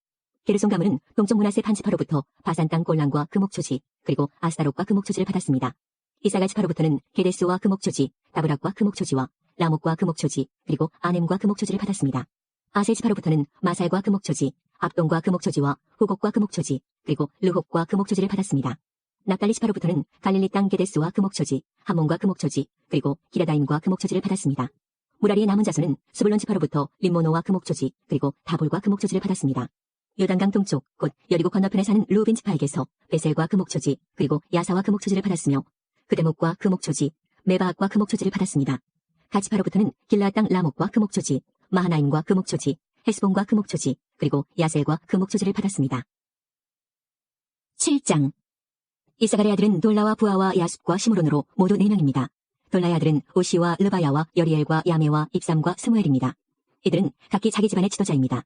게르손 가문은 동쪽 므낫세 반 지파로부터 바산 땅 골란과 그 목초지 그리고 아스타롯과 그 목초지를 받았습니다. 이사갈 지파로부터는 게데스와 그 목초지, 다브락과 그 목초지와 라목과 그 목초지 그리고 아넴과 그 목초지를 받았습니다. 아셀 지파로부터는 마살과 그 목초지, 압동과 그 목초지와 후곡과 그 목초지, 그리고 르홉과 그 목초지를 받았습니다. 납달리 지파로부터는 갈릴리 땅 게데스와 그 목초지, 함몬과 그 목초지, 그리고 기라다임과 그 목초지를 받았습니다. 무라리의 남은 자손은 스불론 지파로부터 림모노와 그 목초지, 그리고 다볼과 그 목초지를 받았습니다. 요단강 동쪽, 곧 여리고 건너편에 사는 루벤 지파에게서 베셀과 그 목초지, 그리고 야사와 그 목초지를 받았으며 그데목과 그 목초지, 메바악과 그 목초지를 받았습니다. 갓 지파로부터는 길라 땅 라목과 그 목초지, 마하나임과 그 목초지, 헤스본과 그 목초지, 그리고 야셀과 그 목초지를 받았습니다. 7장 이사갈의 아들은 돌라와 부하와 야숲과 시므론으로 모두 4명입니다. 돌라의 아들은 오시와 르바야와 여리엘과 야메와 입삼과 스무엘입니다. 이들은 각기 자기 집안의 지도자입니다.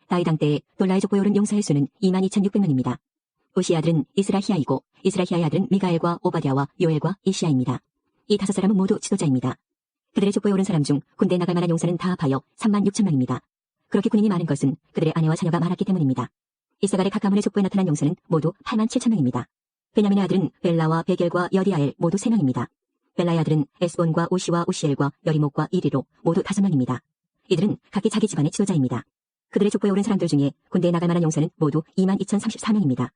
다윗 왕 때에 돌라의 족보에 오른 용사의 수는 22,600명입니다. 오시의 아들은 이스라히야이고 이스라히야의 아들은 미가엘과 오바댜와 요엘과 이시야입니다. 이 5사람은 모두 지도자입니다. 그들의 족보에 오른 사람 중 군대에 나갈 만한 용사는 다 합하여 36,000명입니다. 그렇게 군인이 많은 것은 그들의 아내와 자녀가 많았기 때문입니다. 이사갈의 각 가문의 족보에 나타난 용사는 모두 87,000명입니다. 베냐민의 아들은 벨라와 베겔과 여디아엘 모두 3명입니다. 벨라의 아들은 에스본과 오시와 오시엘과 여리목과 이리로 모두 5명입니다. 이들은 각기 자기 집안의 지도자입니다. 그들의 족보에 오른 사람들 중에 군대에 나갈 만한 용사는 모두 22,034명입니다.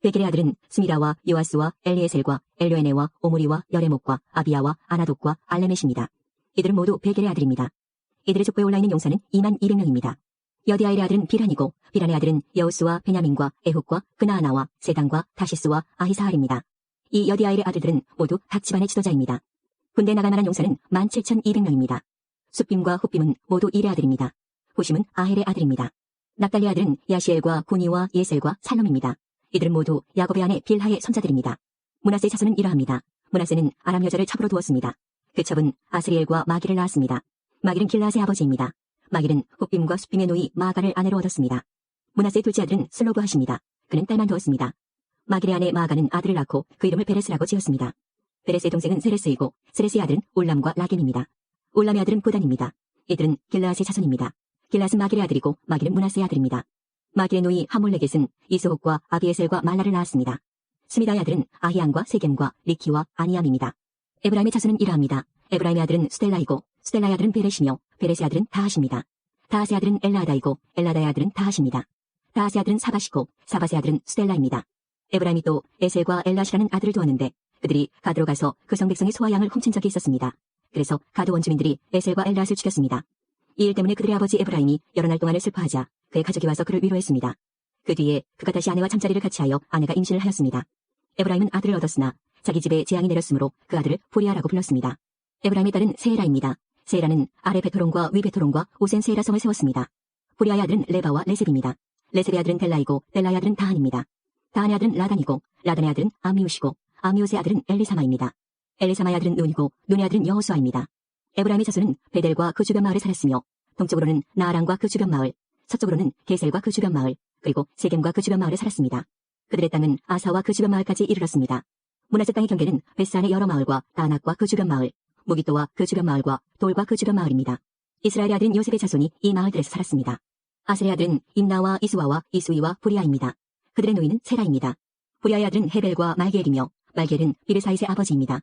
베겔의 아들은 스미라와 요아스와 엘리에셀과 엘료에네와 오므리와 여레목과 아비야와 아나독과 알레멧입니다. 이들은 모두 베겔의 아들입니다. 이들의 족보에 올라있는 용사는 22,000명입니다. 여디아엘의 아들은 비란이고 비란의 아들은 여우스와 베냐민과 에훗과 그나아나와 세단과 다시스와 아히사할입니다. 이 여디아엘의 아들들은 모두 각 집안의 지도자입니다. 군대에 나갈 만한 용사는 17,200명입니다. 숫빔과 훗빔은 모두 일의 아들입니다. 후심은 아헬의 아들입니다. 납달리의 아들은 야시엘과 구니와 예셀과 살롬입니다. 이들은 모두 야곱의 아내 빌하의 손자들입니다. 므낫세의 자손은 이러합니다. 므낫세는 아람 여자를 첩으로 두었습니다. 그 첩은 아스리엘과 마기를 낳았습니다. 마기는 길라앗의 아버지입니다. 마기는 훗빔과 숫빔의 노이 마아가를 아내로 얻었습니다. 므낫세의 둘째 아들은 슬로브하십니다. 그는 딸만 두었습니다. 마길의 아내 마아가는 아들을 낳고 그 이름을 베레스라고 지었습니다. 베레스의 동생은 세레스이고 세레스의 아들은 올람과 라겜입니다. 올람의 아들은 보단입니다. 이들은 길라앗의 자손입니다. 길라앗은 마길의 아들이고 마길은 므낫세의 아들입니다. 마길의 노이 하몰레겟은 이스옥과 아비에셀과 말라를 낳았습니다. 스미다의 아들은 아히안과 세겜과 리키와 아니암입니다. 에브라임의 자손은 이러합니다. 에브라임의 아들은 스텔라이고 스텔라의 아들은 베렛이며 베렛의 아들은 다하십니다. 다하스의 아들은 엘라다이고 엘라다의 아들은 다하십니다. 다하스의 아들은 사바시고 사바스의 아들은 스텔라입니다. 에브라임이 또 에셀과 엘라시라는 아들을 두었는데 그들이 가드로 가서 그 성 백성의 소와 양을 훔친 적이 있었습니다. 그래서 가드 원주민들이 에셀과 엘라스를 죽였습니다. 이 일 때문에 그들의 아버지 에브라임이 여러 날 동안을 슬퍼하자 그의 가족이 와서 그를 위로했습니다. 그 뒤에 그가 다시 아내와 잠자리를 같이 하여 아내가 임신을 하였습니다. 에브라임은 아들을 얻었으나 자기 집에 재앙이 내렸으므로 그 아들을 보리아라고 불렀습니다. 에브라임의 딸은 세라입니다. 세라는 아래 베토론과 위 베토론과 오센 세라 성을 세웠습니다. 보리아의 아들은 레바와 레셉입니다. 레셉의 아들은 벨라이고 벨라의 아들은 다한입니다. 다한의 아들은 라단이고 라단의 아들은 아미우시고 아미우스의 아들은 엘리사마입니다. 엘리사마의 아들은 눈이고 눈의 아들은 여호수아입니다. 에브라임의 자손은 베델과 그 주변 마을에 살았으며 동쪽으로는 나아란과 그 주변 마을, 서쪽으로는 게셀과 그 주변 마을, 그리고 세겜과 그 주변 마을에 살았습니다. 그들의 땅은 아사와 그 주변 마을까지 이르렀습니다. 문하세 땅의 경계는 벳산의 여러 마을과 다낙과 그 주변 마을, 무기또와 그 주변 마을과 돌과 그 주변 마을입니다. 이스라엘의 아들인 요셉의 자손이 이 마을들에서 살았습니다. 아셀의 아들은 임나와 이수아와 이수이와 부리아입니다. 그들의 노인은 세라입니다. 부리아의 아들은 헤벨과 말게엘이며 말게엘은 비르사잇의 아버지입니다.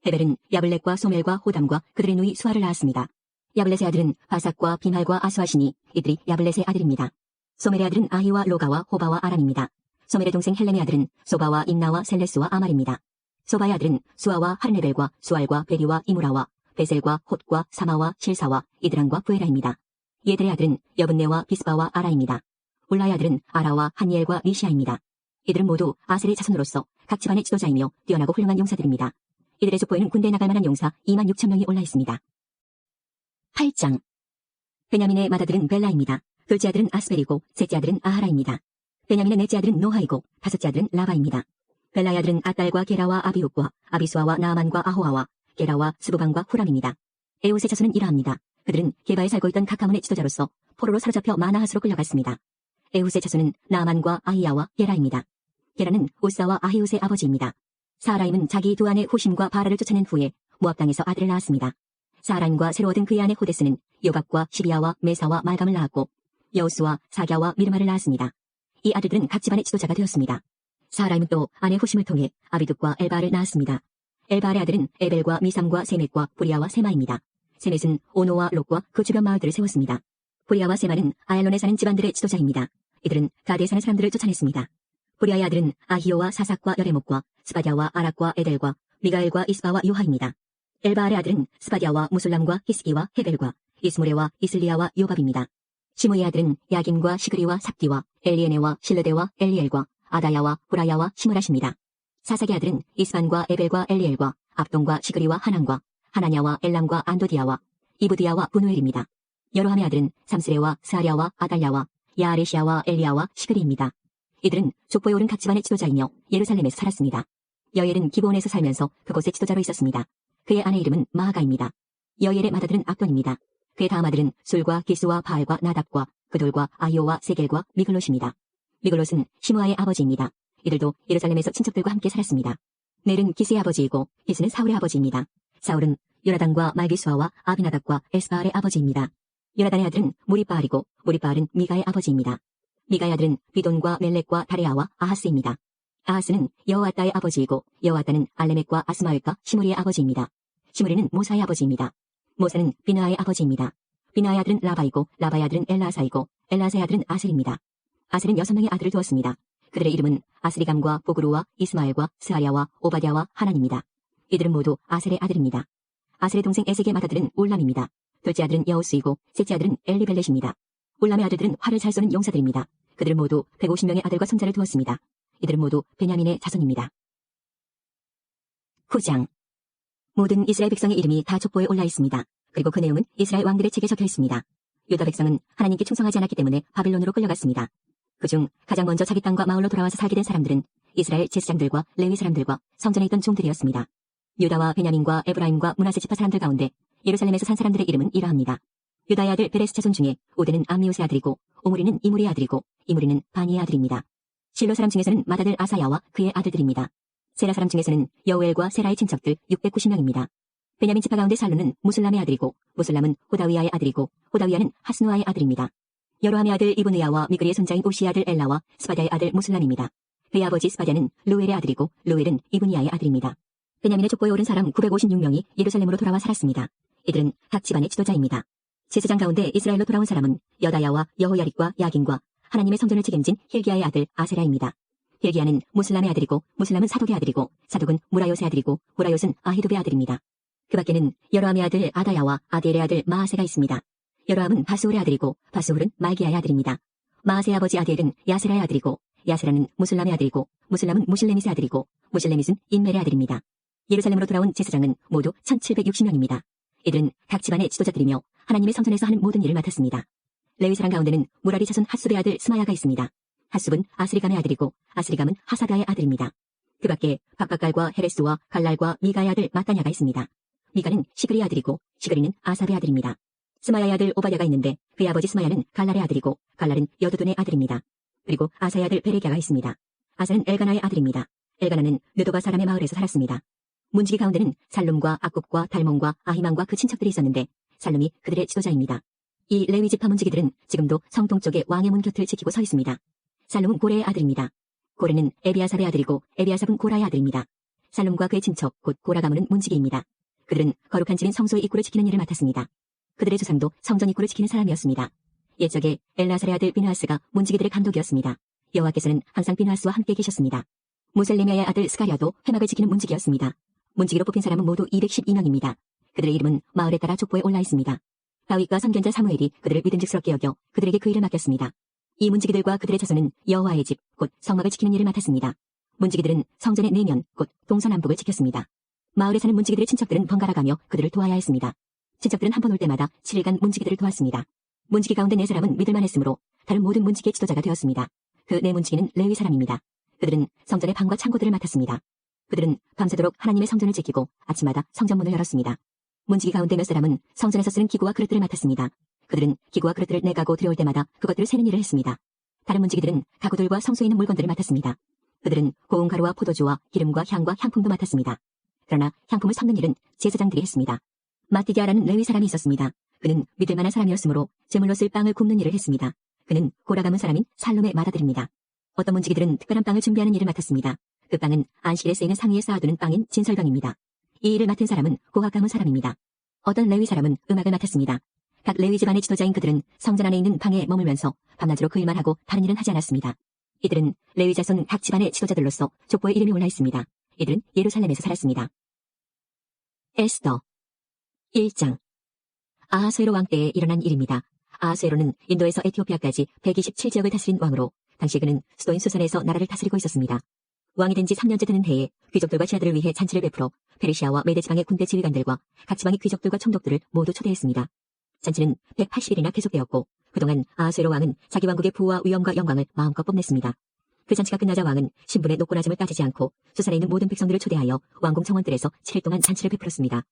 헤벨은 야블렛과 소멜과 호담과 그들의 누이 수아를 낳았습니다. 야블렛의 아들은 바삭과 비말과 아수아시니 이들이 야블렛의 아들입니다. 소멜의 아들은 아히와 로가와 호바와 아람입니다. 소멜의 동생 헬렘의 아들은 소바와 임나와 셀레스와 아말입니다. 소바의 아들은 수아와 하르네벨과 수알과 베리와 이무라와 베셀과 홑과 사마와 실사와 이드랑과 부에라입니다. 얘들의 아들은 여분네와 비스바와 아라입니다. 울라의 아들은 아라와 한니엘과 리시아입니다. 이들은 모두 아셀의 자손으로서 각 집안의 지도자이며 뛰어나고 훌륭한 용사들입니다. 이들의 족보에는 군대에 나갈 만한 용사 2만 6천 명이 올라 있습니다. 8장. 베냐민의 맏아들은 벨라입니다. 둘째 아들은 아스벨이고 셋째 아들은 아하라입니다. 베냐민의 넷째 아들은 노하이고 다섯째 아들은 라바입니다. 벨라의 아들은 아딸과 게라와 아비옥과 아비수아와 나아만과 아호아와 게라와 스부방과 후람입니다. 에웃의 자손은 이러합니다. 그들은 게바에 살고 있던 각 가문의 지도자로서 포로로 사로잡혀 마나핫으로 끌려갔습니다. 에웃의 자손은 나아만과 아히야와 게라입니다. 게라는 우사와 아히웃의 아버지입니다. 사라임은 자기 두 아내 후심과 바라를 쫓아낸 후에 모압 땅에서 아들을 낳았습니다. 사라임과 새로 얻은 그의 아내 호데스는 요박과 시비아와 메사와 말감을 낳았고 여우스와 사갸와 미르마를 낳았습니다. 이 아들들은 각 집안의 지도자가 되었습니다. 사라임은 또 아내 후심을 통해 아비둑과 엘바를 낳았습니다. 엘바의 아들은 에벨과 미삼과 세멧과 부리아와 세마입니다. 세멧은 오노와 롯과 그 주변 마을들을 세웠습니다. 부리아와 세마는 아얄론에 사는 집안들의 지도자입니다. 이들은 가드에 사는 사람들을 쫓아냈습니다. 부리아의 아들은 아히오와 사삭과 여레목과 스바디아와 아락과 에델과 미가엘과 이스바와 요하입니다. 엘바알의 아들은 스바디아와 무술람과 히스기와 헤벨과 이스모레와 이슬리아와 요밥입니다. 시므의 아들은 야김과 시그리와 삽디와 엘리에네와 실르데와 엘리엘과 아다야와 후라야와 시므라십니다. 사삭의 아들은 이스반과 에벨과 엘리엘과 압동과 시그리와 하난과 하나냐와 엘람과 안도디아와 이브디아와 부누엘입니다. 여로함의 아들은 삼스레와 스아랴와 아달랴와 야아레시아와 엘리야와 시그리입니다. 이들은 족보에 오른 각 집안의 지도자이며 예루살렘에서 살았습니다. 여엘은 기브온에서 살면서 그곳의 지도자로 있었습니다. 그의 아내 이름은 마하가입니다. 여엘의 맏아들은 압돈입니다. 그의 다음 아들은 술과 기스와 바알과 나답과 그돌과 아히오와 세겔과 미글롯입니다. 미글롯은 시므아의 아버지입니다. 이들도 예루살렘에서 친척들과 함께 살았습니다. 넬은 기스의 아버지이고 기스는 사울의 아버지입니다. 사울은 요나단과 말기수아와 아비나답과 에스바알의 아버지입니다. 요나단의 아들은 무리바알이고 무리바알은 미가의 아버지입니다. 미가의 아들은 비돈과 멜렉과 다레아와 아하스입니다. 아하스는 여호아따의 아버지이고 여호아따는 알레멕과 아스마엘과 시므리의 아버지입니다. 시므리는 모사의 아버지입니다. 모사는 비느아의 아버지입니다. 비느아의 아들은 라바이고 라바의 아들은 엘라사이고 엘라사의 아들은 아셀입니다. 아셀은 6명의 아들을 두었습니다. 그들의 이름은 아스리감과 보그루와 이스마엘과 스아랴와 오바댜와 하난입니다. 이들은 모두 아셀의 아들입니다. 아셀의 동생 에색의 맏아들은 울람입니다. 둘째 아들은 여우스이고 셋째 아들은 엘리벨렛입니다. 울람의 아들들은 활을 잘 쏘는 용사들입니다. 그들은 모두 150명의 아들과 손자를 두었습니다. 이들은 모두 베냐민의 자손입니다. 9장. 모든 이스라엘 백성의 이름이 다 족보에 올라 있습니다. 그리고 그 내용은 이스라엘 왕들의 책에 적혀 있습니다. 유다 백성은 하나님께 충성하지 않았기 때문에 바빌론으로 끌려갔습니다. 그중 가장 먼저 자기 땅과 마을로 돌아와서 살게 된 사람들은 이스라엘 제사장들과 레위 사람들과 성전에 있던 종들이었습니다. 유다와 베냐민과 에브라임과 므낫세 지파 사람들 가운데 예루살렘에서 산 사람들의 이름은 이러합니다. 유다의 아들 베레스 자손 중에 오드는 암미우스의 아들이고 오므리는 이무리의 아들이고 이무리는 바니의 아들입니다. 실로 사람 중에서는 맏아들 아사야와 그의 아들들입니다. 세라 사람 중에서는 여우엘과 세라의 친척들 690명입니다. 베냐민 지파 가운데 살루는 무술람의 아들이고 무술람은 호다위야의 아들이고 호다위야는 하스누아의 아들입니다. 여로함의 아들 이브느야와 미그리의 손자인 오시의 아들 엘라와 스바디아의 아들 무술람입니다. 그의 아버지 스바디아는 루엘의 아들이고 루엘은 이브니야의 아들입니다. 베냐민의 족보에 오른 사람 956명이 예루살렘으로 돌아와 살았습니다. 이들은 각 집안의 지도자입니다. 제사장 가운데 이스라엘로 돌아온 사람은 여다야와 여호야립과 야긴과 하나님의 성전을 책임진 힐기야의 아들 아세라입니다. hil기야는 무슬람의 아들이고 무슬람은 사독의 아들이고 사독은 무라요스의 아들이고 무라요스는 아히두베의 아들입니다. 그 밖에는 여로함의 아들 아다야와 아디엘의 아들 마하세가 있습니다. 여로함은 바스울의 아들이고 바스울은 말기야의 아들입니다. 마하세의 아버지 아디엘은 야세라의 아들이고 야세라는 무슬람의 아들이고 무슬람은 무실레밋의 아들이고 무실레밋은 인멜의 아들입니다. 예루살렘으로 돌아온 제사장은 모두 1760명입니다. 이들은 각 집안의 지도자들이며 하나님의 성전에서 하는 모든 일을 맡았습니다. 레위 사람 가운데는 무라리 자손 핫숲의 아들 스마야가 있습니다. 핫숲은 아스리감의 아들이고 아스리감은 하사가의 아들입니다. 그 밖에 박박갈과 헤레스와 갈랄과 미가의 아들 마따냐가 있습니다. 미가는 시그리의 아들이고 시그리는 아삽의 아들입니다. 스마야의 아들 오바댜가 있는데 그의 아버지 스마야는 갈랄의 아들이고 갈랄은 여두둔의 아들입니다. 그리고 아사의 아들 베레갸가 있습니다. 아사는 엘가나의 아들입니다. 엘가나는 느도바 사람의 마을에서 살았습니다. 문지기 가운데는 살룸과 악굽과 달몬과 아히만과 그 친척들이 있었는데 살룸이 그들의 지도자입니다. 이 레위 지파 문지기들은 지금도 성동쪽의 왕의 문 곁을 지키고 서 있습니다. 살룸은 고레의 아들입니다. 고레는 에비아삽의 아들이고 에비아삽은 고라의 아들입니다. 살룸과 그의 친척 곧 고라 가문은 문지기입니다. 그들은 거룩한 집인 성소의 입구를 지키는 일을 맡았습니다. 그들의 조상도 성전 입구를 지키는 사람이었습니다. 옛적에 엘라살의 아들 비느하스가 문지기들의 감독이었습니다. 여호와께서는 항상 비느하스와 함께 계셨습니다. 무셀레미아의 아들 스가랴도 회막을 지키는 문지기였습니다. 문지기로 뽑힌 사람은 모두 212명입니다. 그들의 이름은 마을에 따라 족보에 올라 있습니다. 다윗과 선견자 사무엘이 그들을 믿음직스럽게 여겨 그들에게 그 일을 맡겼습니다. 이 문지기들과 그들의 자손은 여호와의 집, 곧 성막을 지키는 일을 맡았습니다. 문지기들은 성전의 내면, 곧 동서남북을 지켰습니다. 마을에 사는 문지기들의 친척들은 번갈아 가며 그들을 도와야 했습니다. 친척들은 한 번 올 때마다 7일간 문지기들을 도왔습니다. 문지기 가운데 4사람은 믿을만 했으므로 다른 모든 문지기의 지도자가 되었습니다. 그 4문지기는 레위 사람입니다. 그들은 성전의 방과 창고들을 맡았습니다. 그들은 밤새도록 하나님의 성전을 지키고 아침마다 성전문을 열었습니다. 문지기 가운데 몇 사람은 성전에서 쓰는 기구와 그릇들을 맡았습니다. 그들은 기구와 그릇들을 내가고 들여올 때마다 그것들을 세는 일을 했습니다. 다른 문지기들은 가구들과 성소에 있는 물건들을 맡았습니다. 그들은 고운 가루와 포도주와 기름과 향과 향품도 맡았습니다. 그러나 향품을 섞는 일은 제사장들이 했습니다. 마띠디아라는 레위 사람이 있었습니다. 그는 믿을 만한 사람이었으므로 제물로 쓸 빵을 굽는 일을 했습니다. 그는 고라 가문 사람인 살롬의 맏아들입니다. 어떤 문지기들은 특별한 빵을 준비하는 일을 맡았습니다. 그 빵은 안식일에 쓰이는 상위에 쌓아두는 빵인 진설병입니다. 이 일을 맡은 사람은 고학 가문 사람입니다. 어떤 레위 사람은 음악을 맡았습니다. 각 레위 집안의 지도자인 그들은 성전 안에 있는 방에 머물면서 밤낮으로 그 일만 하고 다른 일은 하지 않았습니다. 이들은 레위 자손 각 집안의 지도자들로서 족보에 이름이 올라 있습니다. 이들은 예루살렘에서 살았습니다. 에스더 1장 아하수에로 왕 때에 일어난 일입니다. 아하수에로는 인도에서 에티오피아까지 127지역을 다스린 왕으로 당시 그는 수도인 수산에서 나라를 다스리고 있었습니다. 왕이 된 지 3년째 되는 해에 귀족들과 신하들을 위해 잔치를 베풀어 페르시아와 메데 지방의 군대 지휘관들과 각 지방의 귀족들과 총독들을 모두 초대했습니다. 잔치는 180일이나 계속되었고 그동안 아하수에로 왕은 자기 왕국의 부와 위엄과 영광을 마음껏 뽐냈습니다. 그 잔치가 끝나자 왕은 신분의 높고 낮음을 따지지 않고 수산에 있는 모든 백성들을 초대하여 왕궁 정원들에서 7일 동안 잔치를 베풀었습니다.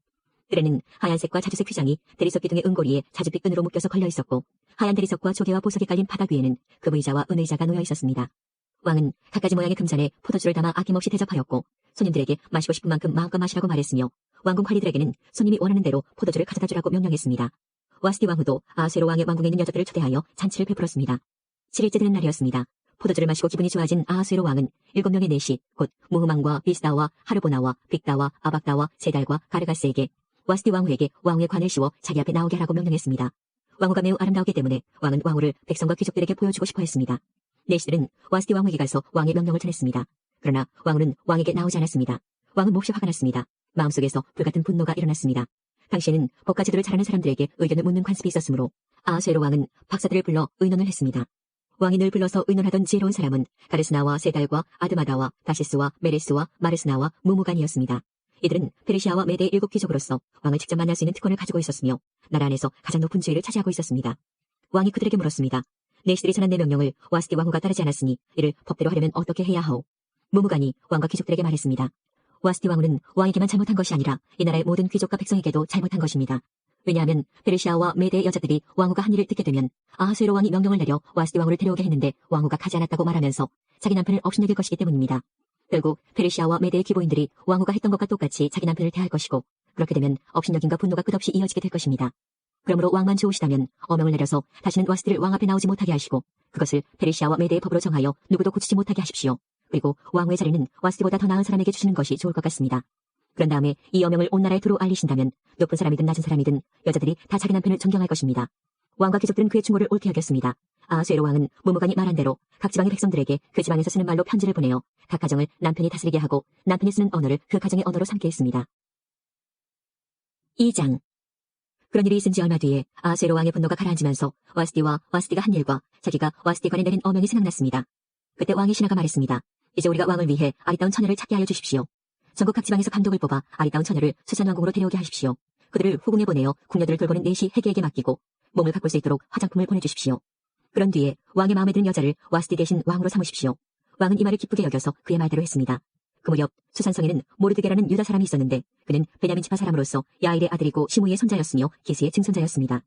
뜰에는 하얀색과 자주색 휘장이 대리석 기둥의 은고리에 자줏빛 끈으로 묶여서 걸려 있었고 하얀 대리석과 조개와 보석이 깔린 바닥 위에는 금의자와 은의자가 놓여 있었습니다. 왕은 갖가지 모양의 금잔에 포도주를 담아 아낌없이 대접하였고 손님들에게 마시고 싶은 만큼 마음껏 마시라고 말했으며 왕궁 관리들에게는 손님이 원하는 대로 포도주를 가져다 주라고 명령했습니다. 와스디 왕후도 아하수에로 왕의 왕궁에 있는 여자들을 초대하여 잔치를 베풀었습니다. 7일째 되는 날이었습니다. 포도주를 마시고 기분이 좋아진 아하수에로 왕은 7명의 내시 곧 무흐만과 비스다와 하르보나와 빅다와 아박다와 세달과 가르가스에게 와스디 왕후에게 왕후의 관을 씌워 자기 앞에 나오게 하라고 명령했습니다. 왕후가 매우 아름다웠기 때문에 왕은 왕후를 백성과 귀족들에게 보여주고 싶어 했습니다. 내시들은 와스디 왕후에게 가서 왕의 명령을 전했습니다. 그러나 왕후는 왕에게 나오지 않았습니다. 왕은 몹시 화가 났습니다. 마음속에서 불같은 분노가 일어났습니다. 당시에는 법과 제도를 잘하는 사람들에게 의견을 묻는 관습이 있었으므로 아하수에로 왕은 박사들을 불러 의논을 했습니다. 왕이 늘 불러서 의논하던 지혜로운 사람은 가르스나와 세달과 아드마다와 다시스와 메레스와 마르스나와 무무간이었습니다. 이들은 페르시아와 메대의 7귀족으로서 왕을 직접 만날 수 있는 특권을 가지고 있었으며 나라 안에서 가장 높은 지위를 차지하고 있었습니다. 왕이 그들에게 물었습니다. 내시들이 전한 내 명령을 와스디 왕후가 따르지 않았으니 이를 법대로 하려면 어떻게 해야 하오? 무무간이 왕과 귀족들에게 말했습니다. 와스디 왕후는 왕에게만 잘못한 것이 아니라 이 나라의 모든 귀족과 백성에게도 잘못한 것입니다. 왜냐하면 페르시아와 메대의 여자들이 왕후가 한 일을 듣게 되면 아하수에로 왕이 명령을 내려 와스디 왕후를 데려오게 했는데 왕후가 가지 않았다고 말하면서 자기 남편을 업신여길 것이기 때문입니다. 결국 페르시아와 메대의 귀보인들이 왕후가 했던 것과 똑같이 자기 남편을 대할 것이고 그렇게 되면 업신여김과 분노가 끝없이 이어지게 될 것입니다. 그러므로 왕만 좋으시다면 어명을 내려서 다시는 와스디를 왕 앞에 나오지 못하게 하시고 그것을 페르시아와 메대의 법으로 정하여 누구도 고치지 못하게 하십시오. 그리고 왕후의 자리는 와스디보다 더 나은 사람에게 주시는 것이 좋을 것 같습니다. 그런 다음에 이 어명을 온 나라에 두루 알리신다면 높은 사람이든 낮은 사람이든 여자들이 다 자기 남편을 존경할 것입니다. 왕과 귀족들은 그의 충고를 옳게 여겼습니다. 아하수에로 왕은 무무간이 말한 대로 각 지방의 백성들에게 그 지방에서 쓰는 말로 편지를 보내어 각 가정을 남편이 다스리게 하고 남편이 쓰는 언어를 그 가정의 언어로 삼게 했습니다. 2장. 그런 일이 있은 지 얼마 뒤에 아하수에로 왕의 분노가 가라앉으면서 와스디와 와스디가 한 일과 자기가 와스디 관에 내린 어명이 생각났습니다. 그때 왕이 신하가 말했습니다. 이제 우리가 왕을 위해 아리따운 처녀를 찾게 하여 주십시오. 전국 각 지방에서 감독을 뽑아 아리따운 처녀를 수산왕궁으로 데려오게 하십시오. 그들을 후궁에 보내어 궁녀들을 돌보는 내시 해계에게 맡기고 몸을 가꿀 수 있도록 화장품을 보내주십시오. 그런 뒤에 왕의 마음에 드는 여자를 와스디 대신 왕으로 삼으십시오. 왕은 이 말을 기쁘게 여겨서 그의 말대로 했습니다. 그 무렵 수산성에는 모르드게라는 유다 사람이 있었는데 그는 베냐민 지파 사람으로서 야일의 아들이고 시므이의 손자였으며 기스의 증손자였습니다.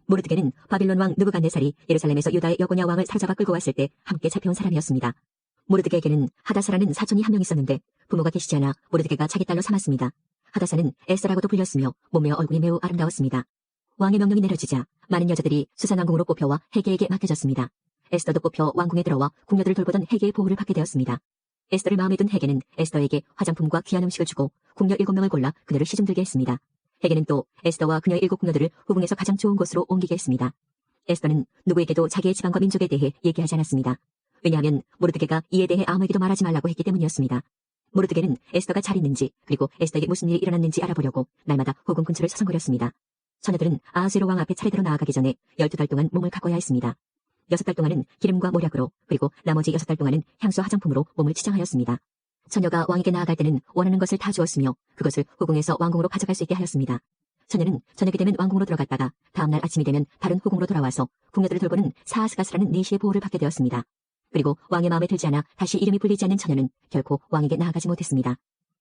모르드게는 바빌론 왕 느부갓네살이 예루살렘에서 유다의 여고냐 왕을 사로잡아 끌고 왔을 때 함께 잡혀온 사람이었습니다. 모르드게에게는 하다사라는 사촌이 한 명 있었는데 부모가 계시지 않아 모르드게가 자기 딸로 삼았습니다. 하다사는 에스라고도 불렸으며 몸매와 얼굴이 매우 아름다웠습니다. 왕의 명령이 내려지자 많은 여자들이 수산왕궁으로 뽑혀와 해계에게 맡겨졌습니다. 에스더도 뽑혀 왕궁에 들어와 궁녀들을 돌보던 해계의 보호를 받게 되었습니다. 에스더를 마음에 둔 해계는 에스더에게 화장품과 귀한 음식을 주고 궁녀 7명을 골라 그녀를 시중들게 했습니다. 해계는 또 에스더와 그녀의 7궁녀들을 후궁에서 가장 좋은 곳으로 옮기게 했습니다. 에스더는 누구에게도 자기의 지방과 민족에 대해 얘기하지 않았습니다. 왜냐하면 모르드게가 이에 대해 아무에게도 말하지 말라고 했기 때문이었습니다. 모르드게는 에스더가 잘 있는지 그리고 에스더에게 무슨 일이 일어났는지 알아보려고 날마다 후궁 근처를 서성거렸습니다. 처녀들은 아하수에로 왕 앞에 차례대로 나아가기 전에 12달 동안 몸을 가꿔야 했습니다. 6달 동안은 기름과 모략으로 그리고 나머지 6달 동안은 향수 화장품으로 몸을 치장하였습니다. 처녀가 왕에게 나아갈 때는 원하는 것을 다 주었으며 그것을 후궁에서 왕궁으로 가져갈 수 있게 하였습니다. 처녀는 저녁이 되면 왕궁으로 들어갔다가 다음날 아침이 되면 다른 후궁으로 돌아와서 궁녀들을 돌보는 사하스가스라는 내시의 보호를 받게 되었습니다. 그리고 왕의 마음에 들지 않아 다시 이름이 불리지 않는 처녀는 결코 왕에게 나아가지 못했습니다.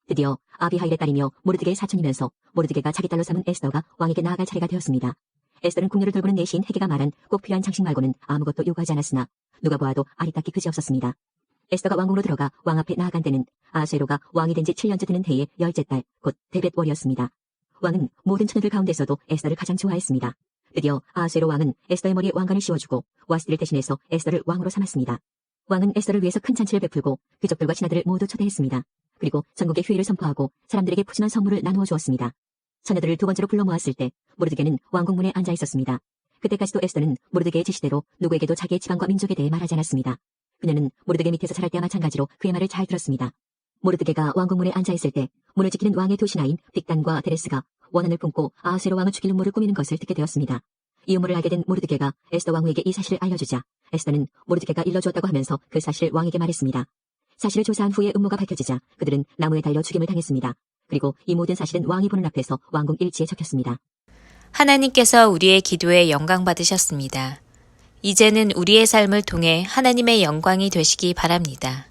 드디어 아비하일의 딸이며 모르드게의 사촌이면서 모르드게가 자기 딸로 삼은 에스더가 왕에게 나아갈 차례가 되었습니다. 에스더는 궁녀를 돌보는 내시인 해계가 말한 꼭 필요한 장식 말고는 아무것도 요구하지 않았으나 누가 보아도 아리따기 그지없었습니다. 에스더가 왕궁으로 들어가 왕 앞에 나아간 때는 아하수에로가 왕이 된 지 7년째 되는 해의 10째 달, 곧 데벳월이었습니다. 왕은 모든 처녀들 가운데서도 에스더를 가장 좋아했습니다. 드디어 아하수에로 왕은 에스더의 머리에 왕관을 씌워주고 와스디를 대신해서 에스더를 왕으로 삼았습니다. 왕은 에스더를 위해서 큰 잔치를 베풀고 귀족들과 신하들을 모두 초대했습니다. 그리고 전국에 휴일을 선포하고 사람들에게 푸짐한 선물을 나누어 주었습니다. 처녀들을 두 번째로 불러 모았을 때 모르드게는 왕궁문에 앉아 있었습니다. 그때까지도 에스더는 모르드게의 지시대로 누구에게도 자기의 지방과 민족에 대해 말하지 않았습니다. 그녀는 모르드게 밑에서 자랄 때와 마찬가지로 그의 말을 잘 들었습니다. 모르드게가 왕궁문에 앉아 있을 때 문을 지키는 왕의 두 신하인 빅단과 데레스가 원한을 품고 아하수에로 왕을 죽일 음모를 꾸미는 것을 듣게 되었습니다. 이 음모를 알게 된 모르드게가 에스더 왕후에게 이 사실을 알려주자 에스더는 모르드게가 일러주었다고 하면서 그 사실을 왕에게 말했습니다. 사실을 조사한 후에 음모가 밝혀지자 그들은 나무에 달려 죽임을 당했습니다. 그리고 이 모든 사실은 왕이 보는 앞에서 왕궁 일지에 적혔습니다. 하나님께서 우리의 기도에 영광 받으셨습니다. 이제는 우리의 삶을 통해 하나님의 영광이 되시기 바랍니다.